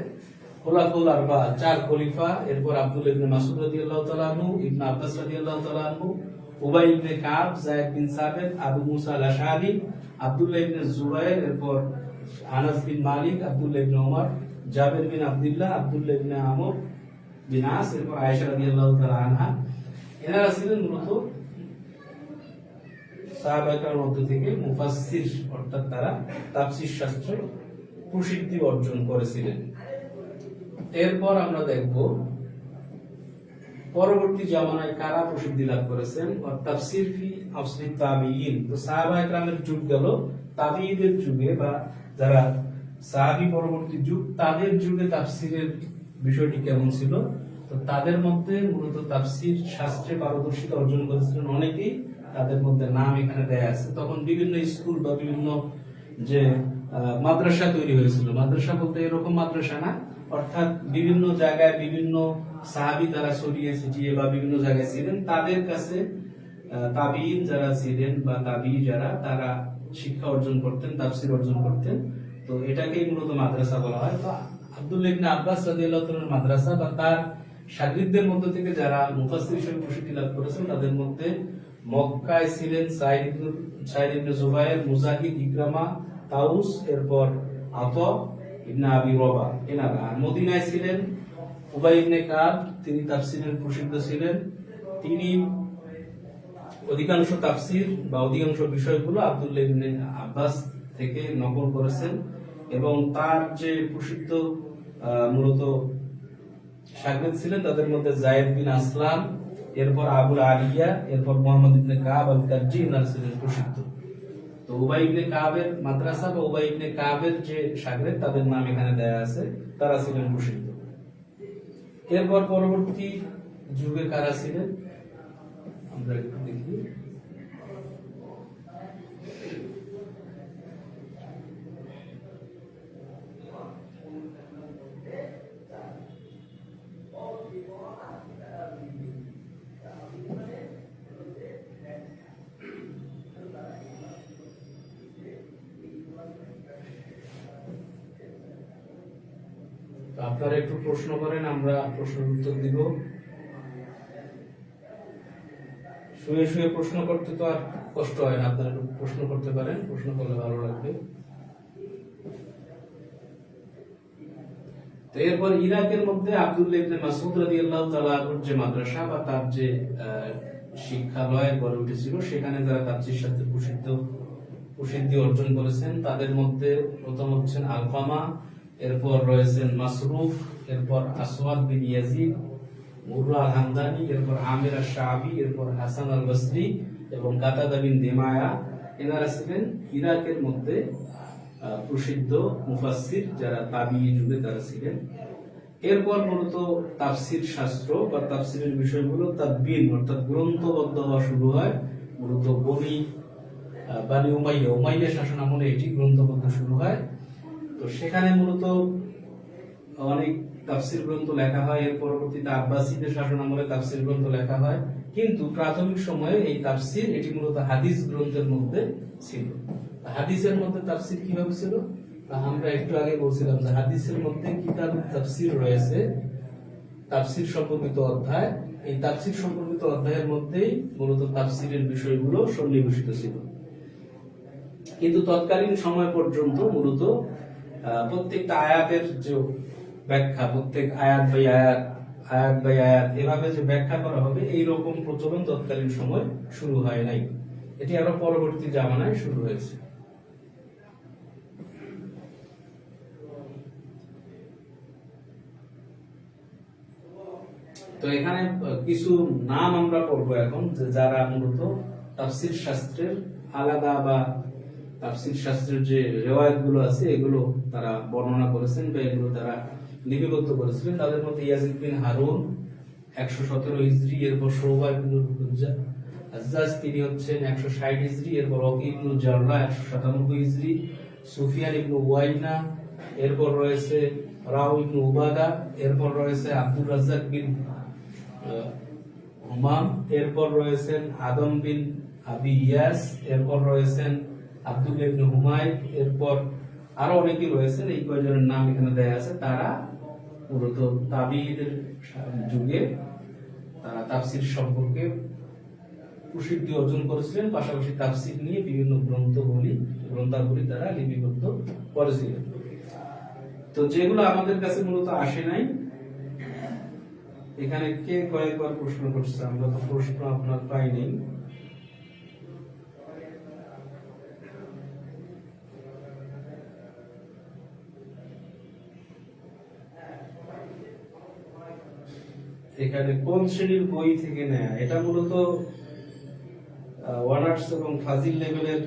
Speaker 2: খুলাফাউল আরবা, চার খলিফা, এরপর আব্দুল্লাহ ইবনে মাসউদ রাদিয়াল্লাহু তাআলা আনহু, ইবনে আব্বাস রাদিয়াল্লাহু তাআলা আনহু, উবাই ইবনে কাব, যায়েদ বিন সাবিত, আবু মুসা আল আশআরী, আব্দুল্লাহ ইবনে জুবাইর, এরপর আনাস বিন মালিক, আব্দুল্লাহ ইবনে ওমর, জাবির বিন আব্দুল্লাহ, আব্দুল্লাহ ইবনে আমর বিন আস, এরপর আয়েশা রাদিয়াল্লাহু তাআলা আনহা। এনারা ছিলেন মূলত সাহাবায়ে মধ্য থেকে মুফাসসির, অর্থাৎ তারা তাফসীর শাস্ত্রে প্রসিদ্ধি অর্জন করেছিলেন। এরপর আমরা দেখব পরবর্তী জামানায় কারা প্রসিদ্ধি লাভ করেছেন, তাফসীর ফি আসরি তাবিঈন। তো সাহাবায়ে কেরামের যুগ গেল, তাবিঈদের যুগে বা যারা সাহাবী পরবর্তী যুগ, তাদের যুগে তাফসীরের বিষয়টি কেমন ছিল। তো তাদের মধ্যে মূলত তাফসীর শাস্ত্রে পারদর্শিতা অর্জন করেছিলেন অনেকেই, তাদের মধ্যে নাম এখানে দেয়া আছে। তখন বিভিন্ন স্কুল বা বিভিন্ন যে মাদ্রাসা তৈরি হয়েছিল, মাদ্রাসা বলতে এরকম মাদ্রাসা না, অর্থাৎ বিভিন্ন জায়গায় বিভিন্ন সাহাবী তারা ছড়িয়ে ছিটিয়ে বা বিভিন্ন জায়গায় ছিলেন, তাদের কাছে তাবিঈন যারা ছিলেন বা তাবিঈ যারা, তারা শিক্ষা অর্জন করতেন, তাফসীর অর্জন করতেন। তো এটাকেই মূলত মাদ্রাসা বলা হয়। তো আব্দুল্লাহ ইবনে আব্বাস রাদিয়াল্লাহু তাআলার মাদ্রাসা বা তার শাগিরদের মধ্য থেকে যারা মুফাসসির হিসেবে প্রসিদ্ধি লাভ করেছেন, তাদের মধ্যে মক্কায় ছিলেন সাঈদ ইবনে জুবায়ের, মুজাহিদ, ইকরামা, তাউস, এরপর আতা ইবনে আবি রবাহ এনারা। আর মদিনায় ছিলেন উবাই ইবনে কাব, তিনি তাফসীরের প্রসিদ্ধ ছিলেন। তিনি অধিকাংশ তাফসীর বা অধিকাংশ বিষয়গুলো আব্দুল্লাহ ইবনে আব্বাস থেকে নকল করেছেন, এবং তার যে প্রসিদ্ধ মূলত শাগির্দ ছিলেন তাদের মধ্যে যায়েদ বিন আসলাম, এরপর আবুল আলিয়া, এরপর মুহাম্মদ ইবনে কাব আল কারজি এনারা ছিলেন প্রসিদ্ধ। তো উবাই ইবনে কাবের মাদ্রাসা বা উবাই ইবনে কাবের যে শাগির্দ, তাদের নাম এখানে দেয়া আছে, তারা ছিলেন প্রসিদ্ধ। এরপর পরবর্তী যুগে কারা ছিলেন আমরা একটু দেখি। আপনারা একটু প্রশ্ন করেন, আমরা প্রশ্নের উত্তর দিব। শুয়ে শুয়ে প্রশ্ন করতে তো আর কষ্ট হয় না, আপনারা একটু প্রশ্ন করতে পারেন, প্রশ্ন করলে ভালো লাগবে। তো এরপর ইরাকের মধ্যে আব্দুল্লাহ ইবনে মাসউদ রাদিয়াল্লাহু তাআলা আনহুর যে মাদ্রাসা বা তার যে শিক্ষালয় গড়ে উঠেছিল, সেখানে যারা তাফসীর শাস্ত্রে প্রসিদ্ধি অর্জন করেছেন, তাদের মধ্যে প্রথম হচ্ছেন আলকামা, এরপর রয়েছেন মাসরুফ, এরপর আসওয়াদ বিন ইয়াজিদ, মুররা আল হামদানি, এরপর আমির আশ-শাআবী, এরপর হাসান আল বসরি এবং কাতাদা বিন দিমায়া। এনারা ছিলেন ইরাকের মধ্যে প্রসিদ্ধ মুফাসসির, যারা তাবিঈ যুগে তারা ছিলেন। এরপর মূলত তাফসীর শাস্ত্র বা তাফসীরের বিষয়গুলো তাদবিন অর্থাৎ গ্রন্থবদ্ধ হওয়া শুরু হয় মূলত বানি উমাইয়া শাসন আমলে এটি গ্রন্থবদ্ধ শুরু হয়। তো সেখানে মূলত অনেক তাফসীর গ্রন্থ লেখা হয়। এর পরবর্তীতে আব্বাসীদের শাসন আমলে তাফসীর গ্রন্থ লেখা হয়, কিন্তু প্রাথমিক সময়ে এই তাফসীর এটি মূলত হাদিস গ্রন্থের মধ্যে ছিল। হাদিসের মধ্যে তাফসীর কিভাবে ছিল? আমরা একটু আগে বলছিলাম যে হাদিসের মধ্যে কিতাব তাফসীর রয়েছে, তাফসীর সম্পর্কিত অধ্যায়। এই তাফসীর সম্পর্কিত অধ্যায়ের মধ্যেই মূলত তাফসীরের বিষয়গুলো সন্নিবেশিত ছিল। কিন্তু তৎকালীন সময় পর্যন্ত মূলত প্রত্যেকটা আয়াতের যে ব্যাখ্যা, প্রত্যেক আয়াত বাই আয়াত এভাবে যে ব্যাখ্যা করা হবে, এইরকম প্রচলন তৎকালীন সময় শুরু হয় নাই। এটি আরো পরবর্তী জামানায় শুরু হয়েছে। তো এখানে কিছু নাম আমরা পড়বো এখন, যে যারা মূলত তাফসীর শাস্ত্রের আলাদা বা তাফসীর শাস্ত্রের যে রিওয়ায়াত গুলো আছে এগুলো তারা বর্ণনা করেছেন বা এগুলো তারা লিপিবদ্ধ করেছিলেন। তাদের মধ্যে ইয়াজিদ বিন হারুন 117 হিজরি, এরপর শুবা ইবনে আজ্জাজ তিনি হচ্ছেন 160 হিজরি, এরপর ওয়াকি ইবনে জাররাহ 197 হিজরি, সুফিয়ান ইবনে উয়াইনা, এরপর রয়েছে রাউ ইবনে উবাদা, এরপর রয়েছে আব্দুর রাজ্জাক বিন হুমাম, এরপর রয়েছেন আদম বিন আবি ইয়াস, এরপর রয়েছেন আব্দুল্লাহ ইবনে হুমায়দ, এরপর আরো অনেকেই রয়েছেন। এই কয়েকজনের নাম এখানে দেয়া আছে। তারা মূলত তাবিঈদের যুগে তারা তাফসীর সম্পর্কে প্রসিদ্ধি অর্জন করেছিলেন, পাশাপাশি তাফসীর নিয়ে বিভিন্ন গ্রন্থাবলী তারা লিপিবদ্ধ করেছিলেন। তো যেগুলো আমাদের কাছে মূলত আসে নাই, এখানে কে কয়েকবার প্রশ্ন করছে, আমরা তো প্রশ্ন আপনার পাই নাই। এখানে কোন শ্রেণীর বই থেকে নেয়া? এটা মূলত অনার্স এবং ফাজিল লেভেলের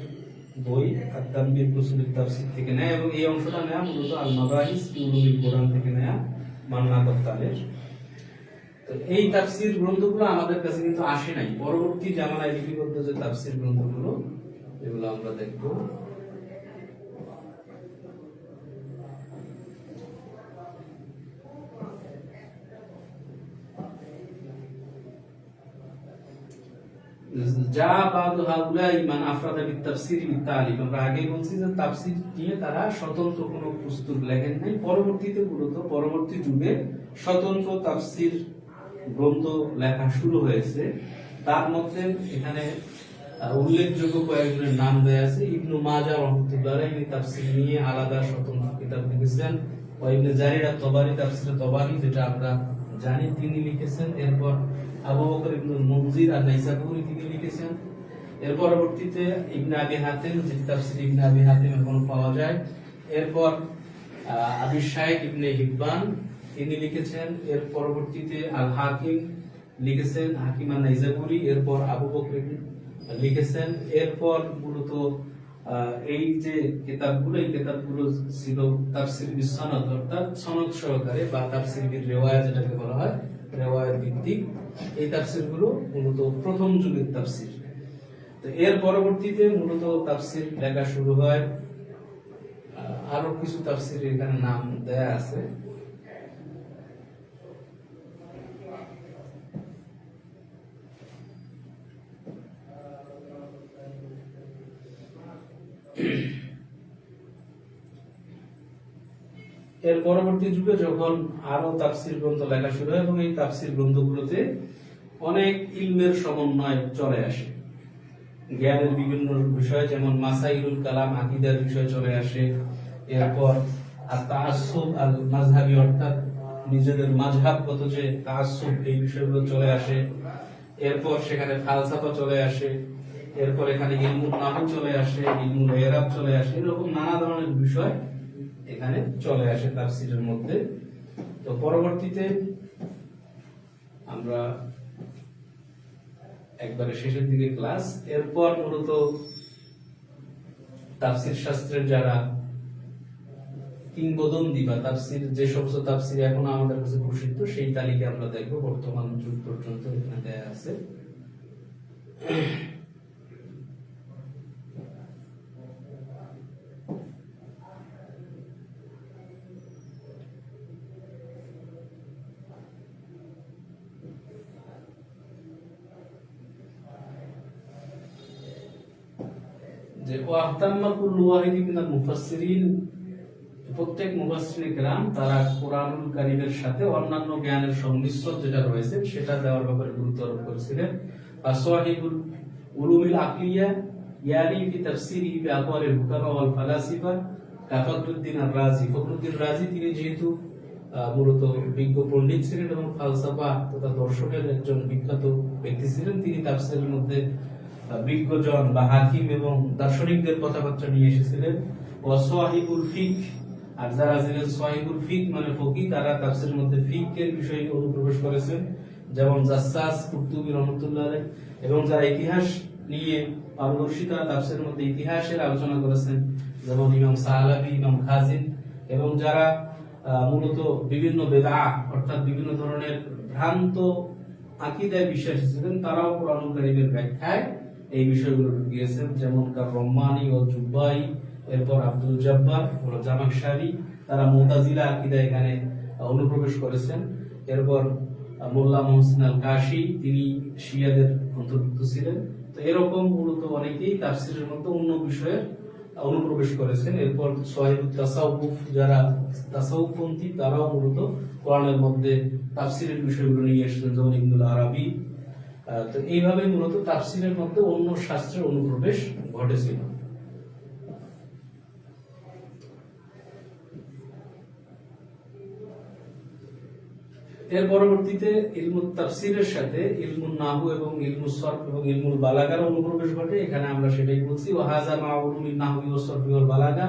Speaker 2: বই আত-তানবীর উসুলুত তাফসীর থেকে নেয়া, এবং এই অংশটা নেয়া মূলত আল মাবাহিস ফি উলুমিল কোরআন থেকে নেয়া, মান্না কত্তালের। তো এই তাফসির গ্রন্থগুলো আমাদের কাছে কিন্তু আসে নাই, পরবর্তী জামানায় লিপিবদ্ধ যে তাফসির গ্রন্থগুলো এগুলো আমরা দেখবো। যা বাদু হাউলাই মান আফরাদা বিত তাফসীর বিত তালিফ, আমরা আগে বলছি যে তাফসীর নিয়ে তারা স্বতন্ত্র কোনো পুস্তক লেখেন নাই, পরবর্তীতে মূলত পরবর্তী যুগে স্বতন্ত্র তাফসীর গ্রন্থ লেখা শুরু হয়েছে। তার মধ্যে এখানে উল্লেখযোগ্য কয়েকজনের নাম দেয়া আছে। ইবনু মাজাহ রাহমাতুল্লাহ আলাইহি তাফসীর নিয়ে আলাদা স্বতন্ত্র কিতাব লিখেছেন। ইবনে জারির আত-তাবারি তাফসীর তাবারি যেটা আমরা জানি তিনি লিখেছেন। এরপর আবু বকর ইবনুল মুনজির আন-নাইসাবুরি তিনি লিখেছেন। এর পরবর্তীতে ইবনে আবি হাতিম, যে তাফসীর ইবনে আবি হাতিম এখন পাওয়া যায়। এরপর আবি শাইখ ইবনে হিব্বান তিনি লিখেছেন। এর পরবর্তীতে আল হাকিম লিখেছেন, হাকিম আন-নাইসাবুরি। এরপর আবু বকর লিখেছেন। এরপর মূলত এই যে কিতাবগুলো, এই কিতাবগুলো ছিল তাফসীর বিসনাদ, অর্থাৎ সনদ সহকারে, বা তাফসীর বিল রিওয়ায়া যেটাকে বলা হয়, রিওয়ায়াত ভিত্তিক এই তাফসীরগুলো মূলত প্রথম যুগের তাফসীর। তো এর পরবর্তীতে মূলত তাফসীর লেখা শুরু হয়। আরো কিছু তাফসীর এখানে নাম দেয়া আছে। এর পরবর্তী যুগে যখন আরো তাফসীর গ্রন্থ লেখা শুরু হয় এবং এই তাফসীর গ্রন্থগুলোতে অনেক ইলমের সমন্বয় চলে আসে, জ্ঞানের বিভিন্ন বিষয়, যেমন মাসাইলুল কালাম আকীদার বিষয় চলে আসে। এরপর আত-তাআসসুব আল মাযহাবী, অর্থাৎ নিজেদের মাযহাবগত যে তাআসসুব, এই বিষয়গুলো চলে আসে। এরপর সেখানে ফালসাফা চলে আসে। এরপর এখানে ইলমুন নাহু চলে আসে, ইলমুল ইরাব চলে আসে, এরকম নানা ধরনের বিষয় এখানে চলে আসে তাফসীরের মধ্যে। তো পরবর্তীতে আমরা একবারে শেষের দিকে ক্লাস, এরপর মূলত তাফসীর শাস্ত্রের যারা কিংবদন্তি বা তাফসীর, যে সমস্ত তাফসীর এখন আমাদের কাছে প্রসিদ্ধ, সেই তালিকা আমরা দেখবো। বর্তমান যুগ পর্যন্ত এখানে দেয়া আছে। যে ওয়াহতাম্মা কুল্লু ওয়াহিদিন মিনাল মুফাসসিরিন, প্রত্যেক মুফাসসিরে কেরাম তারা কোরআনুল কারীমের সাথে অন্যান্য জ্ঞানের সংমিশ্রণ যেটা রয়েছে সেটা দেওয়ার ব্যাপারে গুরুত্ব আরোপ করেছিলেন। আসওয়াহিবুল উলুমিল আকলিয়া ইয়ানি ফি তাফসীরিহি বিআকওয়ালিল হুকামা ওয়াল ফালাসিফা কাফারুদ্দিন আর-রাজি। ফখরুদ্দিন রাজি তিনি যেহেতু মূলত বিজ্ঞ পণ্ডিত ছিলেন এবং ফালসাফা তথা দর্শনের একজন বিখ্যাত ব্যক্তি ছিলেন, তিনি তাফসীরের মধ্যে বিজ্ঞজন বা হাকিম এবং দার্শনিকদের কথাবার্তা নিয়ে এসেছিলেন। ওয়াসাহিবুল ফিক, আর যারা ছিলেন সাহিবুল ফিক মানে ফকিহ, তারা তাফসীরের মধ্যে ফিকের বিষয়ে অনুপ্রবেশ করেছেন, যেমন জাসসাস, কুরতুবী রাহমাতুল্লাহ আলাইহি। এবং যারা ইতিহাস নিয়ে পারদর্শী, তারা তাফসীরের মধ্যে ইতিহাসের আলোচনা করেছেন, যেমন ইমাম সালাবি, ইমাম খাজিন। এবং যারা মূলত বিভিন্ন বেদআহ, অর্থাৎ বিভিন্ন ধরনের ভ্রান্ত আকীদায় বিশ্বাসী ছিলেন, তারাও কোরআনুল কারীমের ব্যাখ্যায় এই বিষয়গুলো ঢুকিয়েছেন, যেমন রহমানি ও জুব্বাই। এরপর আব্দুল জব্বার ও জামাখশারি, তারা মুতাজিলা আকীদা এখানে অনুপ্রবেশ করেছেন। এরপর মোল্লা মুহসিন আল কাশি, তিনি শিয়াদের অন্তর্ভুক্ত ছিলেন। তো এরকম মূলত অনেকেই তাফসীরের মধ্যে অন্য বিষয়ে অনুপ্রবেশ করেছেন। এরপর সাহিবুত তাসাউফ, যারা তাসাউফপন্থী, তারাও মূলত কোরআনের মধ্যে তাফসীরের বিষয়গুলো নিয়ে এসেছেন, যেমন ইবনুল আরাবী। তো এইভাবে মূলত তাফসীরের মধ্যে অন্য শাস্ত্রের অনুপ্রবেশ ঘটেছিল। এর পরবর্তীতে ইলমুত তাফসীরের সাথে ইলমুন নাহু এবং ইলমুস সরফ এবং ইলমুল বালাগার অনুপ্রবেশ ঘটে। এখানে আমরা সেটাই বলছি, ওয়া হাযা মা উলুমিন নাহবি ওয়াস সরফি ওয়াল বালাগা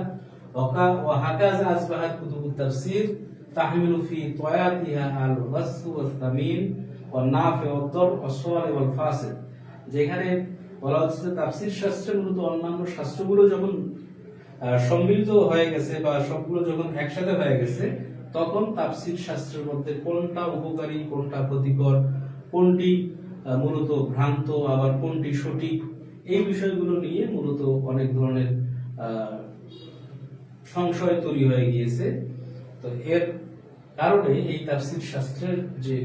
Speaker 2: ওয়া হাকাযা আসবাহাত কুতুবুত তাফসীর তাহমিলু ফি তয়াতিহা আল ওয়াস ওয়াস তামিন ওয়া নাফি ওয়াদ দর ওয়াস সালি ওয়াল ফাসিদ। যেখানে বলা হচ্ছে তাফসীর শাস্ত্রে মূলত অন্যান্য শাস্ত্রগুলো যখন সম্মিলিত হয়ে গেছে বা সবগুলো যখন একসাথে হয়ে গেছে, তখন তাফসীর শাস্ত্রের মধ্যে কোনটা উপকারী, কোনটা ক্ষতিকর, কোনটি মূলত ভ্রান্ত, আবার কোনটি সঠিক, এই বিষয়গুলো নিয়ে মূলত অনেক ধরনের সংশয় তৈরি হয়ে গিয়েছে। তো এর কারণে এই তাফসীর শাস্ত্রের যে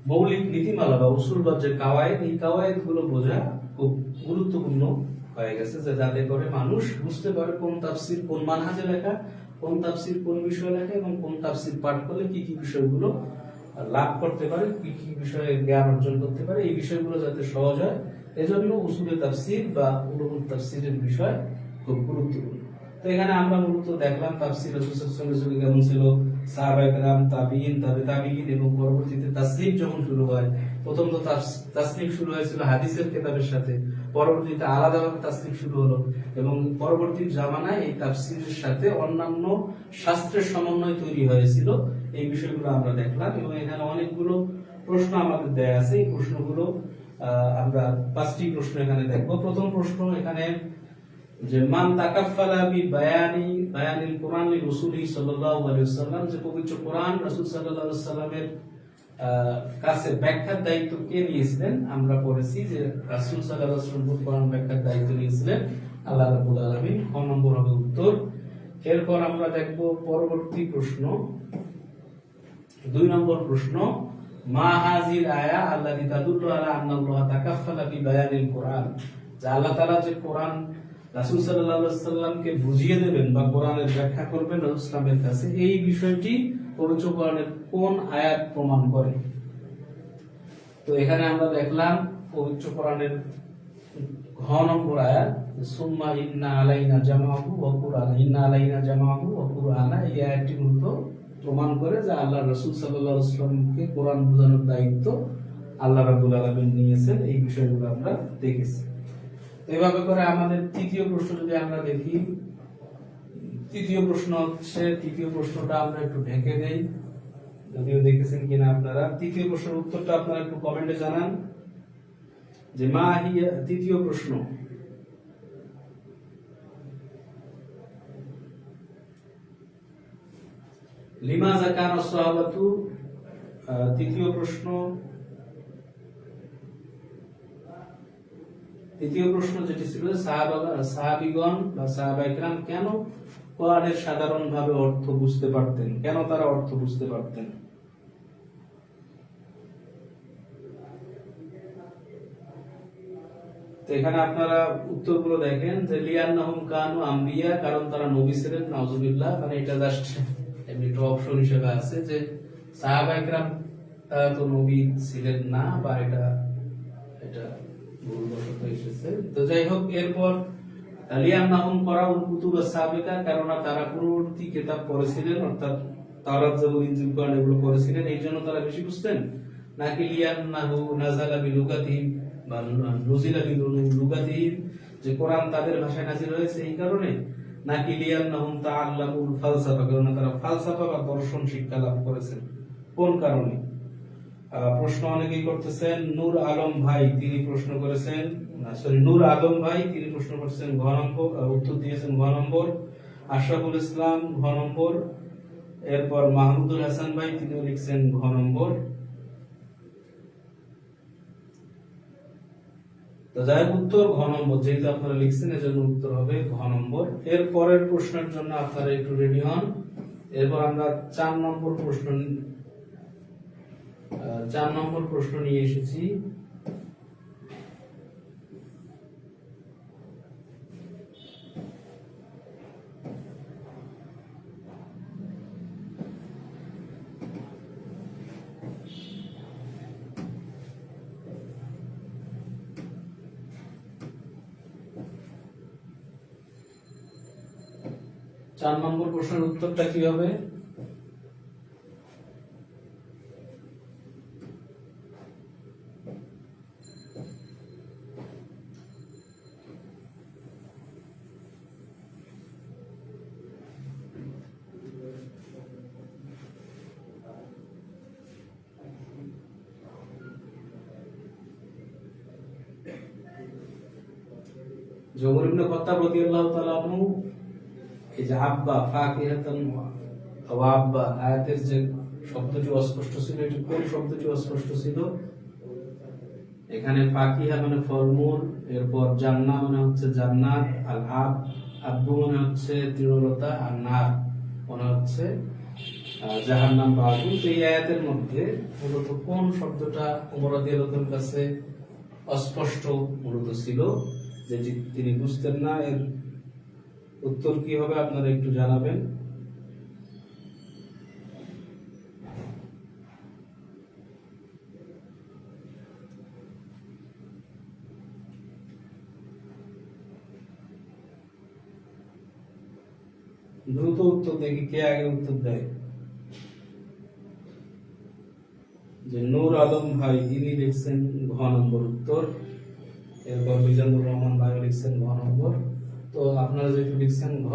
Speaker 2: মৌলিক নীতিমালা বা উসুল বা যে কাওয়ায়েদ, এই কাওয়ায়েদ গুলো বোঝা খুব গুরুত্বপূর্ণ হয়ে গেছে, যে যাতে করে মানুষ বুঝতে পারে কোন তাফসীর কোন মানহাজে লেখা, কোন তাফসীর কোন বিষয়ে লেখা, এবং কোন তাফসীর পাঠ করলে কি কি বিষয়গুলো লাভ করতে পারে, কি কি বিষয়ে জ্ঞান অর্জন করতে পারে, এই বিষয়গুলো যাতে সহজ হয়, এজন্য উসুলে তাফসীর বা উলুমুল তাফসীরের বিষয় খুব গুরুত্বপূর্ণ। তো এখানে আমরা মূলত দেখলাম তাফসীর রাসূল সাল্লাল্লাহু আলাইহি ওয়াসাল্লামের কেমন ছিল, সাহাবায়ে কেরাম, তাবিঈন, তাবিঈন, এবং পরবর্তীতে তাসনিফ যখন শুরু হয়, প্রথম তো তাসনিফ শুরু হয়েছিল হাদিসের কিতাবের সাথে, পরবর্তীতে আলাদাভাবে তাসনিফ শুরু হলো, এবং পরবর্তী জামানায় এই তাফসীরের সাথে অন্যান্য শাস্ত্রের সমন্বয় তৈরি হয়েছিল। এই বিষয়গুলো আমরা দেখলাম, এবং এখানে অনেকগুলো প্রশ্ন আমাদের দেয়া আছে। এই প্রশ্নগুলো আমরা 5টি প্রশ্ন এখানে দেখব। প্রথম প্রশ্ন এখানে যে মান তাকাফফালা বি বায়ানিল কুরআন লি রাসূলি সাল্লাল্লাহু আলাইহি ওয়াসাল্লাম, যে পবিত্র কোরআন রাসূল সাল্লাল্লাহু আলাইহি ওয়াসাল্লামের কাছে ব্যাখ্যার দায়িত্ব কে নিয়েছিলেন? আমরা পড়েছি যে রাসূল সাল্লাল্লাহু আলাইহি ওয়াসাল্লাম কোরআন ব্যাখ্যার দায়িত্ব নিয়েছিলেন আল্লাহ রাব্বুল আলামিন। ক নম্বর হবে উত্তর। এরপর আমরা দেখব পরবর্তী প্রশ্ন, 2 নম্বর প্রশ্ন, মা হাযিল আয়া আল্লাতী তাদুল্লু আলা আন্নাল্লাহ তাকাফফালা বি বায়ানিল কোরআন, যে আল্লাহ তাআলা যে কোরআন রাসূল সাল্লাল্লাহু আলাইহি ওয়াসাল্লামকে বুঝিয়ে দেবেন বা কোরআনের ব্যাখ্যা করবেন রাসূল সাল্লামের কাছে, এই বিষয়টি পবিত্র কোরআনের কোন আয়াত প্রমাণ করে? তো এখানে আমরা দেখলাম পবিত্র কোরআনের ঘ নম্বর আয়াত, সুম্মা ইন্না আলাইনা জামাহু ওয়া কুরআন, ইন্না আলাইনা জামাহু ওয়া কুরআন, এই আয়াতটি মূলত প্রমাণ করে যে আল্লাহ রাসূল সাল্লাল্লাহু আলাইহি ওয়াসাল্লামকে কোরআন বোঝানোর দায়িত্ব আল্লাহ রাব্বুল আলামিন নিয়েছেন। এই বিষয়গুলো আমরা দেখেছি। এভাবে করে আমাদের তৃতীয় প্রশ্ন যদি আমরা দেখি, তৃতীয় প্রশ্নটা আমরা একটু ঢেকে দেই, যদিও দেখেছেন কিনা আপনারা। তৃতীয় প্রশ্নের উত্তরটা আপনারা একটু কমেন্টে জানান যে মা হিয়া, তৃতীয় প্রশ্ন, লিমাযা কানা সাহাবাতু, তৃতীয় প্রশ্ন যেটি ছিল, সাহাবীগণ বা সাহাবায়ে কেরাম কেন কোরআনের সাধারণভাবে অর্থ বুঝতে পারতেন, কেন তারা অর্থ বুঝতে পারতেন? তো এখানে আপনারা উত্তরগুলো দেখেন যে লিয়ান্নাহুম কানু আম্বিয়া, কারণ তারা নবী ছিলেন, নাউজুবিল্লাহ, মানে এটা জাস্ট এমনি একটা অপশন হিসেবে আছে যে সাহাবায়ে কেরাম তারা তো নবী ছিলেন না, বা এটা ভুলবশত এসেছে। তো যাই হোক, এরপর লিয়ান্নাহুম করাউল কুতুবা সাবিকা, কারণ তারা পূর্ববর্তী কিতাব পড়েছিলেন, অর্থাৎ তাওরাত, জবুর, ইনজিল, কোরআন এগুলো পড়েছিলেন, এই জন্য তারা বেশি বুঝতেন, নাকি লিয়ান্নাহু নাযালা বিলুগাতিহিম বা নুজিলা বিলুগাতিহিম, যে কোরআন তাদের ভাষায় নাযিল হয়েছে এই কারণে, নাকি লিয়ান্নাহুম তাআল্লামুল ফালসাফা, কারণ তারা ফালসাফা বা দর্শন শিক্ষা লাভ করেছেন, কোন কারণে? প্রশ্ন অনেকেই করতেছেন। নূর আলম ভাই তিনি প্রশ্ন করেছেন, নূর আলম ভাই তিনি প্রশ্ন করেছেন ঘ নম্বর, উত্তর দিয়েছেন ঘ নম্বর। আশরাফুল ইসলাম ঘ নম্বর। এরপর মাহমুদুল হাসান ভাই তিনিও লিখছেন ঘ নম্বর। তো যাই হোক, উত্তর ঘ নম্বর, যেহেতু আপনারা লিখছেন এজন্য উত্তর হবে ঘ নম্বর। এর পরের প্রশ্নের জন্য আপনারা একটু রেডি হন। এরপর আমরা 4 নম্বর প্রশ্ন নিয়ে এসেছি। চার নম্বর প্রশ্নের উত্তরটা কি হবে? ওমর ইবনে খাত্তাব রাদিয়াল্লাহু তাআলা আনহু, এই যে আব্বা ফাকিহাতান ওয়াব বা আয়াতের যে শব্দটি অস্পষ্ট ছিল, এটি কোন শব্দটি অস্পষ্ট ছিল? এখানে ফাকিহা মানে ফলমূল, এরপর জান্নাহ মানে হচ্ছে জান্নাত, আল আব আব্বু মানে হচ্ছে তৃণলতা, আর নার মানে হচ্ছে জাহান্নাম বা আগুন। তো এই আয়াতের মধ্যে মূলত কোন শব্দটা ওমর রাদিয়াল্লাহু আনহুর কাছে অস্পষ্ট মূলত ছিল, যে তিনি বুঝতেন না? এর উত্তর কি হবে আপনারা একটু জানাবেন। দ্রুত উত্তর দেখি কে আগে উত্তর দেয়। যে নূর আলম ভাই, তিনি লিখছেন ঘ নম্বর উত্তর। এরপর মিজানুর রহমান ভাই লিখছেন ঘ নম্বর। তো আপনারা যেহেতু লিখছেন ঘ,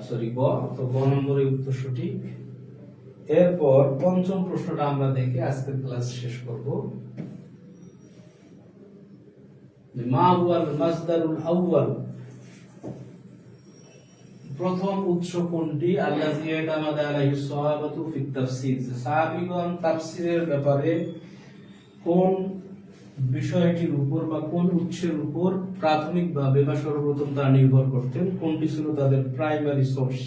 Speaker 2: সরি গ, তো গ নম্বরের উত্তর সঠিক। এরপর পঞ্চম প্রশ্নটা আমরা দেখে আজকের ক্লাস শেষ করব। মা হুয়াল মাসদারুল আউয়াল, প্রথম উৎস কোনটি? আল্লাযী ইয়াতামাদা আলাইহিস সাহাবাতু ফিত তাফসীর, সাহাবীগণ তাফসীরের ব্যাপারে কোন বিষয়টির উপর বা কোন উৎসের উপর প্রাথমিকভাবে বা সর্বপ্রথম তারা নির্ভর করতেন, কোনটি ছিল তাদের প্রাইমারি সোর্স?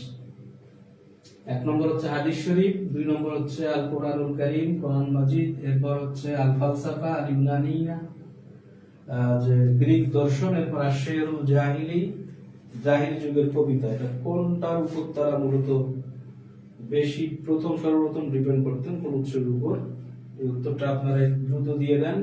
Speaker 2: এক নম্বর হচ্ছে হাদিস শরীফ, দুই নম্বর হচ্ছে আল কোরআনুল কারীম, কোরআন মাজিদ, এরপর হচ্ছে আল ফালসাফা আল ইউনানিয়া, যে গ্রিক দর্শন, এরপর আশ-শি'রুল জাহিলি, জাহিলি যুগের কবিতা। এটা কোনটার উপর তারা মূলত বেশি সর্বপ্রথম ডিপেন্ড করতেন, কোন উৎসের উপর? এই উত্তরটা আপনারা দ্রুত দিয়ে দেন।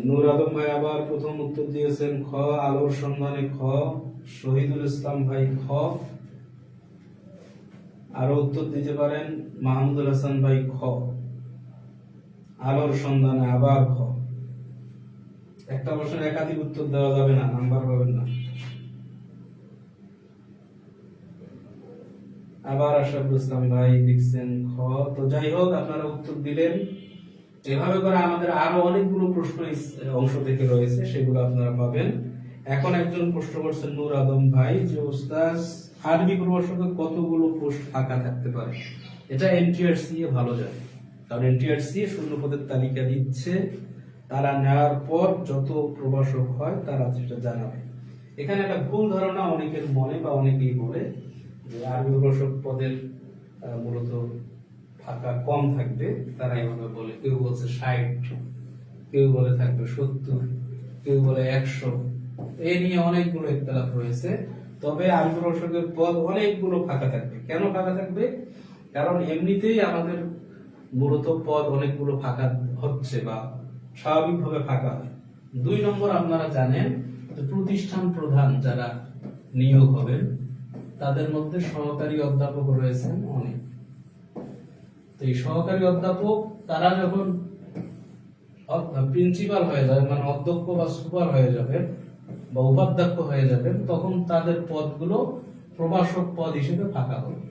Speaker 2: নূর আলম ভাই আবার প্রথম উত্তর দিয়েছেন খ, আলোর সন্ধানে খ। শহীদুল ইসলাম ভাই খ। আরো উত্তর দিতে পারেন মাহমুদুল হাসান ভাই খ, আলোর সন্ধানে আবার খ। একটা প্রশ্নের একাধিক উত্তর দেওয়া যাবে না, নাম্বার পাবেন না। আবার আশরাফুল ইসলাম ভাই লিখছেন খ। তো যাই হোক, আপনারা উত্তর দিলেন। এভাবে করে আমাদের আরো অনেকগুলো প্রশ্ন অংশ থেকে রয়েছে, সেগুলো আপনারা পাবেন। এখন একজন প্রশ্ন করছেন নূর আলম ভাই, যে ওস্তাদ আরবি প্রভাষকের কতগুলো পোস্ট ফাঁকা থাকতে পারে? এটা এনটিআরসি এ ভালো জানে, কারণ এনটিআরসি শূন্য পদের তালিকা দিচ্ছে, তারা নেওয়ার পর যত প্রভাষক হয় তারা সেটা জানাবে। এখানে একটা ভুল ধারণা অনেকের মনে বা অনেকেই বলে যে আরবি প্রভাষক পদের মূলত ফাঁকা কম থাকবে, তারা এভাবে বলে। কেউ বলছে 60, কেউ বলে থাকবে 70, কেউ বলে 100। এই নিয়ে অনেকগুলো ইখতিলাফ রয়েছে। তবে আরবি প্রভাষকের পদ অনেকগুলো ফাঁকা থাকবে। কেন ফাঁকা থাকবে? কারণ এমনিতেই আমাদের মূলত পদ অনেকগুলো ফাঁকা হচ্ছে বা স্বাভাবিকভাবে ফাঁকা হয়। দুই নম্বর, আপনারা জানেন যে প্রতিষ্ঠান প্রধান যারা নিয়োগ হবেন তাদের মধ্যে সহকারী অধ্যাপক রয়েছেন অনেক। তো এই সহকারী অধ্যাপক তারা যখন প্রিন্সিপাল হয়ে যাবে, মানে অধ্যক্ষ বা সুপার হয়ে যাবেন বা উপাধ্যক্ষ হয়ে যাবেন, তখন তাদের পদগুলো প্রভাষক পদ হিসেবে ফাঁকা হবে।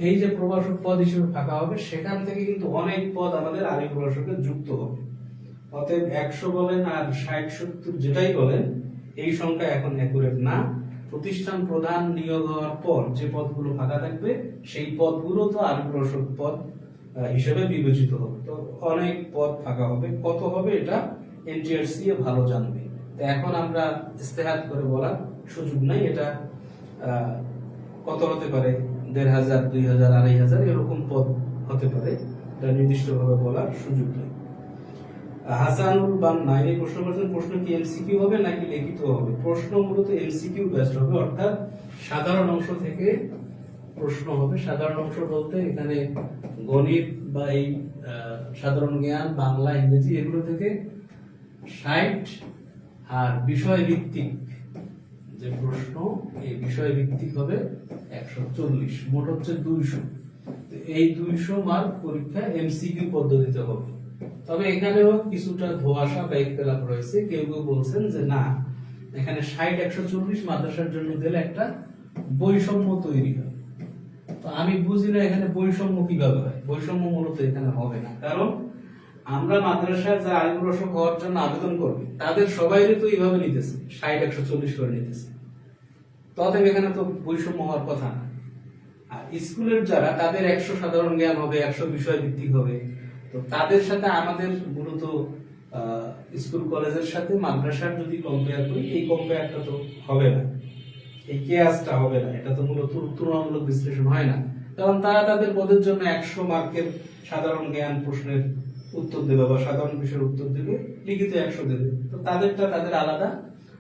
Speaker 2: এই যে প্রভাষক পদ হিসেবে ফাঁকা হবে, সেখান থেকে কিন্তু অনেক পদ আমাদের আরবি প্রভাষকে যুক্ত হবে। অতএব 100 বলেন আর 60-70 যেটাই বলেন, এই সংখ্যা এখন অ্যাকুরেট না। প্রতিষ্ঠান প্রধান নিয়োগ হওয়ার পর যে পদগুলো ফাঁকা থাকবে, সেই পদগুলো তো আরবি প্রভাষক পদ হিসেবে বিবেচিত হবে। তো অনেক পদ ফাঁকা হবে, কত হবে এটা এনটিআরসি এ ভালো জানবে। তো এখন আমরা ইস্তেহাত করে বলার সুযোগ নাই, এটা কত হতে পারে, 1500, 2000, 2500 এরকম পদ হতে পারে, এটা নির্দিষ্টভাবে বলার সুযোগ নেই। হাসানুল বান্না এই প্রশ্ন করেছেন, প্রশ্ন কি এমসিকিউ হবে নাকি লিখিত হবে? প্রশ্ন মূলত এমসিকিউ বেসড হবে, অর্থাৎ সাধারণ অংশ থেকে প্রশ্ন হবে। সাধারণ অংশ বলতে এখানে গণিত বা এই সাধারণ জ্ঞান, বাংলা, ইংরেজি এগুলো থেকে 60, আর বিষয় ভিত্তিক যে প্রশ্ন, এই বিষয় ভিত্তিক হবে 140, মোট হচ্ছে 200। এই 200 মার্ক পরীক্ষা এমসিকিউ পদ্ধতিতে হবে। তবে এখানেও কিছুটা ধোঁয়াশা বা ইখতিলাফ রয়েছে। কেউ কেউ বলছেন যে না, এখানে 60, 140 মাদ্রাসার জন্য দিলে একটা বৈষম্য তৈরি হয়। তো আমি বুঝি না এখানে বৈষম্য কিভাবে হয়। বৈষম্য মূলত এখানে হবে না, কারণ আমরা মাদ্রাসায় যা আলিম রসক হওয়ার জন্য আবেদন করবে তাদের সবাইরই তো এইভাবে নিতেছে, 60-140 করে নিতেছে। তো অতএব এখানে তো বৈষম্য হওয়ার কথা না। আর স্কুলের যারা, তাদের 100 সাধারণ জ্ঞান হবে, 100 বিষয় ভিত্তিক হবে। তো তাদের সাথে আমাদের মূলত স্কুল কলেজের সাথে মাদ্রাসার যদি কম্পেয়ার করি, এই কম্পেয়ারটা তো হবে না, এই কেয়াসটা হবে না। এটা তো মূলত তুলনামূলক বিশ্লেষণ হয় না, কারণ তারা তাদের পদের জন্য 100 মার্কের সাধারণ জ্ঞান প্রশ্নের উত্তর দেবে বা সাধারণ বিষয়ের উত্তর দেবে, লিখিত 100 দেবে। তো তাদেরটা তাদের আলাদা,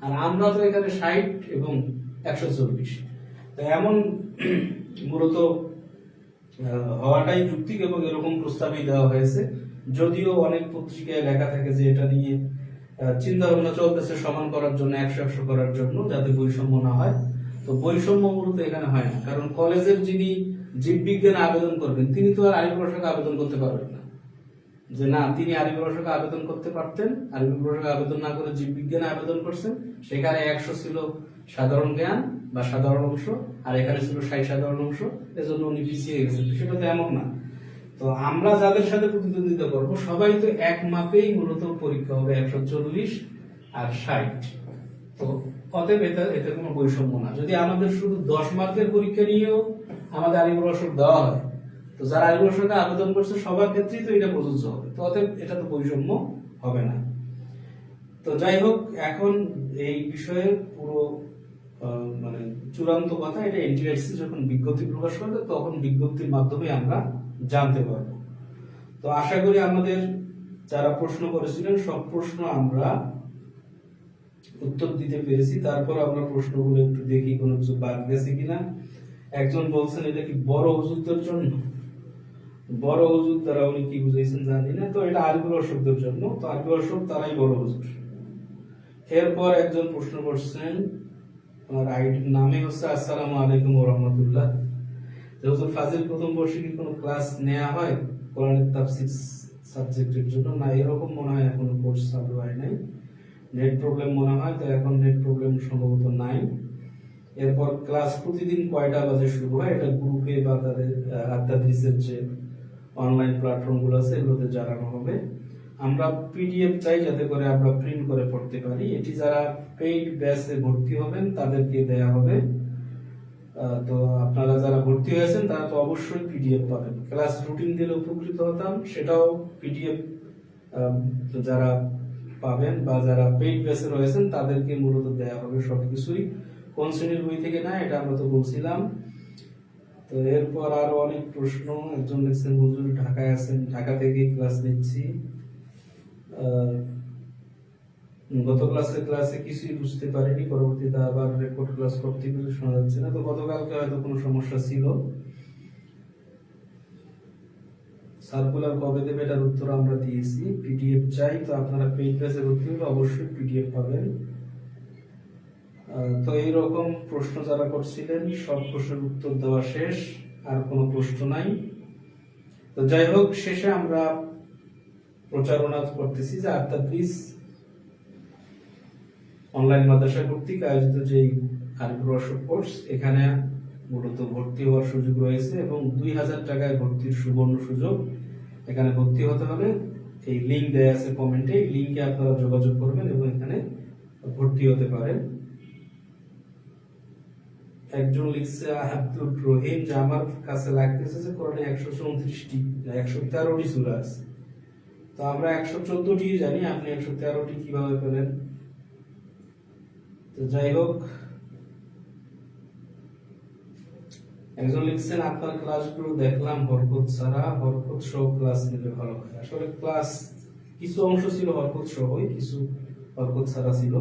Speaker 2: আর আমরা তো এখানে 60 এবং 140। তো এমন মূলত হওয়াটাই যুক্তিক এবং এরকম প্রস্তাবই দেওয়া হয়েছে। যদিও অনেক পত্রিকায় লেখা থাকে যে এটা নিয়ে চিন্তা ভাবনা চলতেছে সমান করার জন্য, 100-100 করার জন্য, যাতে বৈষম্য না হয়। তো বৈষম্য মূলত এখানে হয় না, কারণ কলেজের যিনি জীববিজ্ঞানে আবেদন করবেন তিনি তো আর আরবি ভাষাকে আবেদন করতে পারবেন না। যে না, তিনি আরবি ভাষাকে আবেদন করতে পারতেন, আরবি ভাষাকে আবেদন না করে জীববিজ্ঞানে আবেদন করছেন। সেখানে 100 ছিল সাধারণ জ্ঞান বা সাধারণ অংশ, আর এখানে ছিল 60 সাধারণ অংশ, এজন্য উনি পিছিয়ে গেছেন। সেটা তো এমন না। তো আমরা যাদের সাথে প্রতিদ্বন্দ্বিতা করবো সবাই তো এক মাপেই মূলত পরীক্ষা হবে, 140 আর 60। তো অতএব এটা কোনো বৈষম্য না। যদি আমাদের শুধু 10 মার্কের পরীক্ষা নিয়েও আমাদের আলিম রসক দেওয়া হয়, তো যারা আলিম রসকে আবেদন করছে সবার ক্ষেত্রেই তো এটা প্রযোজ্য হবে। তো অতএব এটা তো বৈষম্য হবে না। তো যাই হোক, এখন এই বিষয়ে পুরো মানে চূড়ান্ত কথা, এটা এনটিআরসি যখন বিজ্ঞপ্তি প্রকাশ করবে তখন বিজ্ঞপ্তির মাধ্যমে আমরা জানতে পারবো। তো আশা করি আমাদের যারা প্রশ্ন করেছিলেন সব প্রশ্ন আমরা উত্তর দিতে পেরেছি। তারপর আমরা প্রশ্নগুলো একটু দেখি কোনো কিছু বাদ গেছে কিনা। একজন বলছেন এটা কি বড় হুজুরদের জন্য? বড় হুজুর দ্বারা উনি কি বুঝাইছেন জানি না। তো এটা আরবি রসকদের জন্য। তো আরবি রসক তারাই বড় হুজুর। এরপর একজন প্রশ্ন করছেন, আমার আইডির নামে হচ্ছে আসসালামু আলাইকুম ওয়া রাহমাতুল্লাহ। হুজুর ফাজিল প্রথম বর্ষে কি কোনো ক্লাস নেওয়া হয় কোরআনের তাফসীর সাবজেক্টের জন্য? না, এরকম মনে হয় এখনো কোর্স চালু হয় নাই। নেট প্রবলেম মনে হয়, তো এখন নেট প্রবলেম সম্ভবত নাই। এরপর ক্লাস প্রতিদিন কয়টা বাজে শুরু হয়? এটা গ্রুপে বা তাদের আত্মাদিসের যে অনলাইন প্ল্যাটফর্ম গুলো আছে এগুলোতে জানানো হবে। আমরা পিডিএফ চাই যাতে করে আমরা প্রিন্ট করে পড়তে পারি। এটি যারা পেইড ব্যাচে ভর্তি হবেন তাদেরকে দেয়া হবে। তো আপনারা যারা ভর্তি হয়েছেন তারা তো অবশ্যই পিডিএফ পাবেন। ক্লাস রুটিন দিলে উপকৃত হতাম, সেটাও পিডিএফ যারা পাবেন বা যারা পেইড ব্যাচে রয়েছেন তাদেরকে মূলত দেয়া হবে সবকিছুই। কোন শ্রেণীর বই থেকে না, এটা আমরা তো বলছিলাম। তো এরপর আরো অনেক প্রশ্ন। একজন লিখছেন হুজুর ঢাকায় আছেন, ঢাকা থেকে ক্লাস নিচ্ছি। গত ক্লাসে কিছুই বুঝতে পারিনি, পরবর্তীতে আবার রেকর্ড ক্লাস করতে কিছু শোনা যাচ্ছে না। তো গতকালকে হয়তো কোনো সমস্যা ছিল। সার্কুলার কবে দেবে এটার উত্তর আমরা দিয়েছি। পিডিএফ চাই, তো আপনারা পেইড ব্যাচে ভর্তি হলে অবশ্যই পিডিএফ পাবেন। তো এইরকম প্রশ্ন যারা করছিলেন সব প্রশ্নের উত্তর দেওয়া শেষ, আর কোনো প্রশ্ন নাই। তো যাই হোক, শেষে আমরা প্রচারণা করতেছি যে আত্মাদিস অনলাইন মাদ্রাসা কর্তৃক আয়োজিত যে আরবি রসক কোর্স, এখানে মূলত ভর্তি হওয়ার সুযোগ রয়েছে এবং 2000 টাকায় ভর্তির সুবর্ণ সুযোগ। এখানে ভর্তি হতে হলে এই লিংক দেয়া আছে কমেন্টে, এই লিংকে আপনারা যোগাযোগ করবেন এবং এখানে ভর্তি হতে পারেন। একজন লিখছে আব্দুর রহিম যে আমার কাছে লাগতেছে যে কোরআনে 134টি 113টি সূরা আছে। তো আমরা 114টি জানি, আপনি 113টি কিভাবে পেলেন? তো যাই হোক, একজন লিখছেন আপনার ক্লাসগুলো দেখলাম হরকত ছাড়া, হরকত সহ ক্লাস নিলে ভালো হয়। আসলে ক্লাস কিছু অংশ ছিল হরকত সহই, কিছু হরকত ছাড়া ছিল।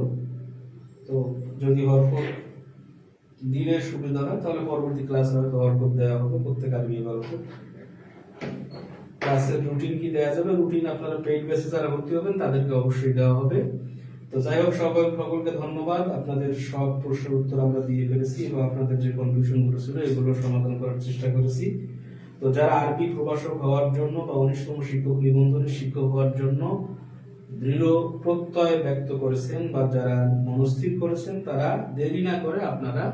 Speaker 2: তো যদি হরকত দিলে সুবিধা হয় তাহলে পরবর্তী ক্লাসে হয়তো হরকত দেওয়া হবে প্রত্যেক আরবি হরকত। ক্লাসের রুটিন কি দেওয়া যাবে? রুটিন আপনারা পেইড বেসে যারা ভর্তি হবেন তাদেরকে অবশ্যই দেওয়া হবে। তো যাই হোক, সকলকে ধন্যবাদ। আপনাদের সব প্রশ্নের উত্তর আমরা দিয়ে ফেলেছি এবং আপনাদের যে কনফিউশন গুলো ছিল এগুলো সমাধান করার চেষ্টা করেছি। তো যারা আরবি প্রভাষক হওয়ার জন্য বা 19তম শিক্ষক নিবন্ধনের শিক্ষক হওয়ার জন্য দৃঢ় প্রত্যয় ব্যক্ত করেছেন বা যারা মনস্থির করেছেন, তারা দেরি না করে আপনারা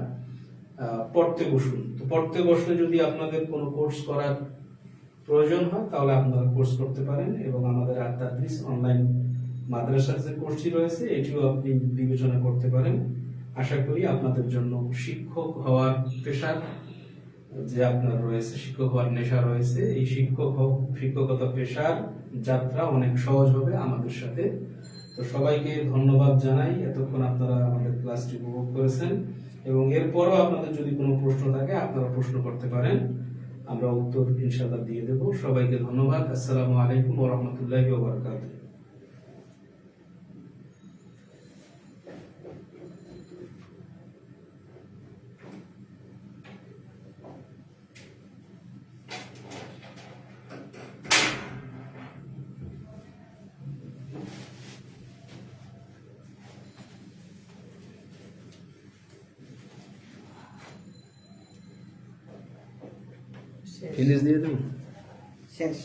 Speaker 2: পড়তে বসুন। তো তো পড়তে বসলে যদি আপনাদের কোনো কোর্স করার প্রয়োজন হয় তাহলে আপনারা কোর্স করতে পারেন, এবং আমাদের আত্মাদ্রিস অনলাইন মাদ্রাসার যে কোর্সটি রয়েছে এটিও আপনি বিবেচনা করতে পারেন। আশা করি আপনাদের জন্য শিক্ষক হওয়ার পেশার যে আপনার রয়েছে, শিক্ষক হওয়ার নেশা রয়েছে, এই শিক্ষকতা পেশার যাত্রা অনেক সহজ হবে আমাদের সাথে। তো সবাইকে ধন্যবাদ জানাই, এতক্ষণ আপনারা আমাদের ক্লাসটি উপভোগ করেছেন, এবং এরপরও আপনাদের যদি কোনো প্রশ্ন থাকে আপনারা প্রশ্ন করতে পারেন, আমরা উত্তর ইনশাআল্লাহ দিয়ে দেব। সবাইকে ধন্যবাদ। আসসালামু আলাইকুম ওয়া রাহমাতুল্লাহি ওয়া বারাকাতুহু।
Speaker 1: ফিনিশ দিয়ে দেবো।
Speaker 3: শেষ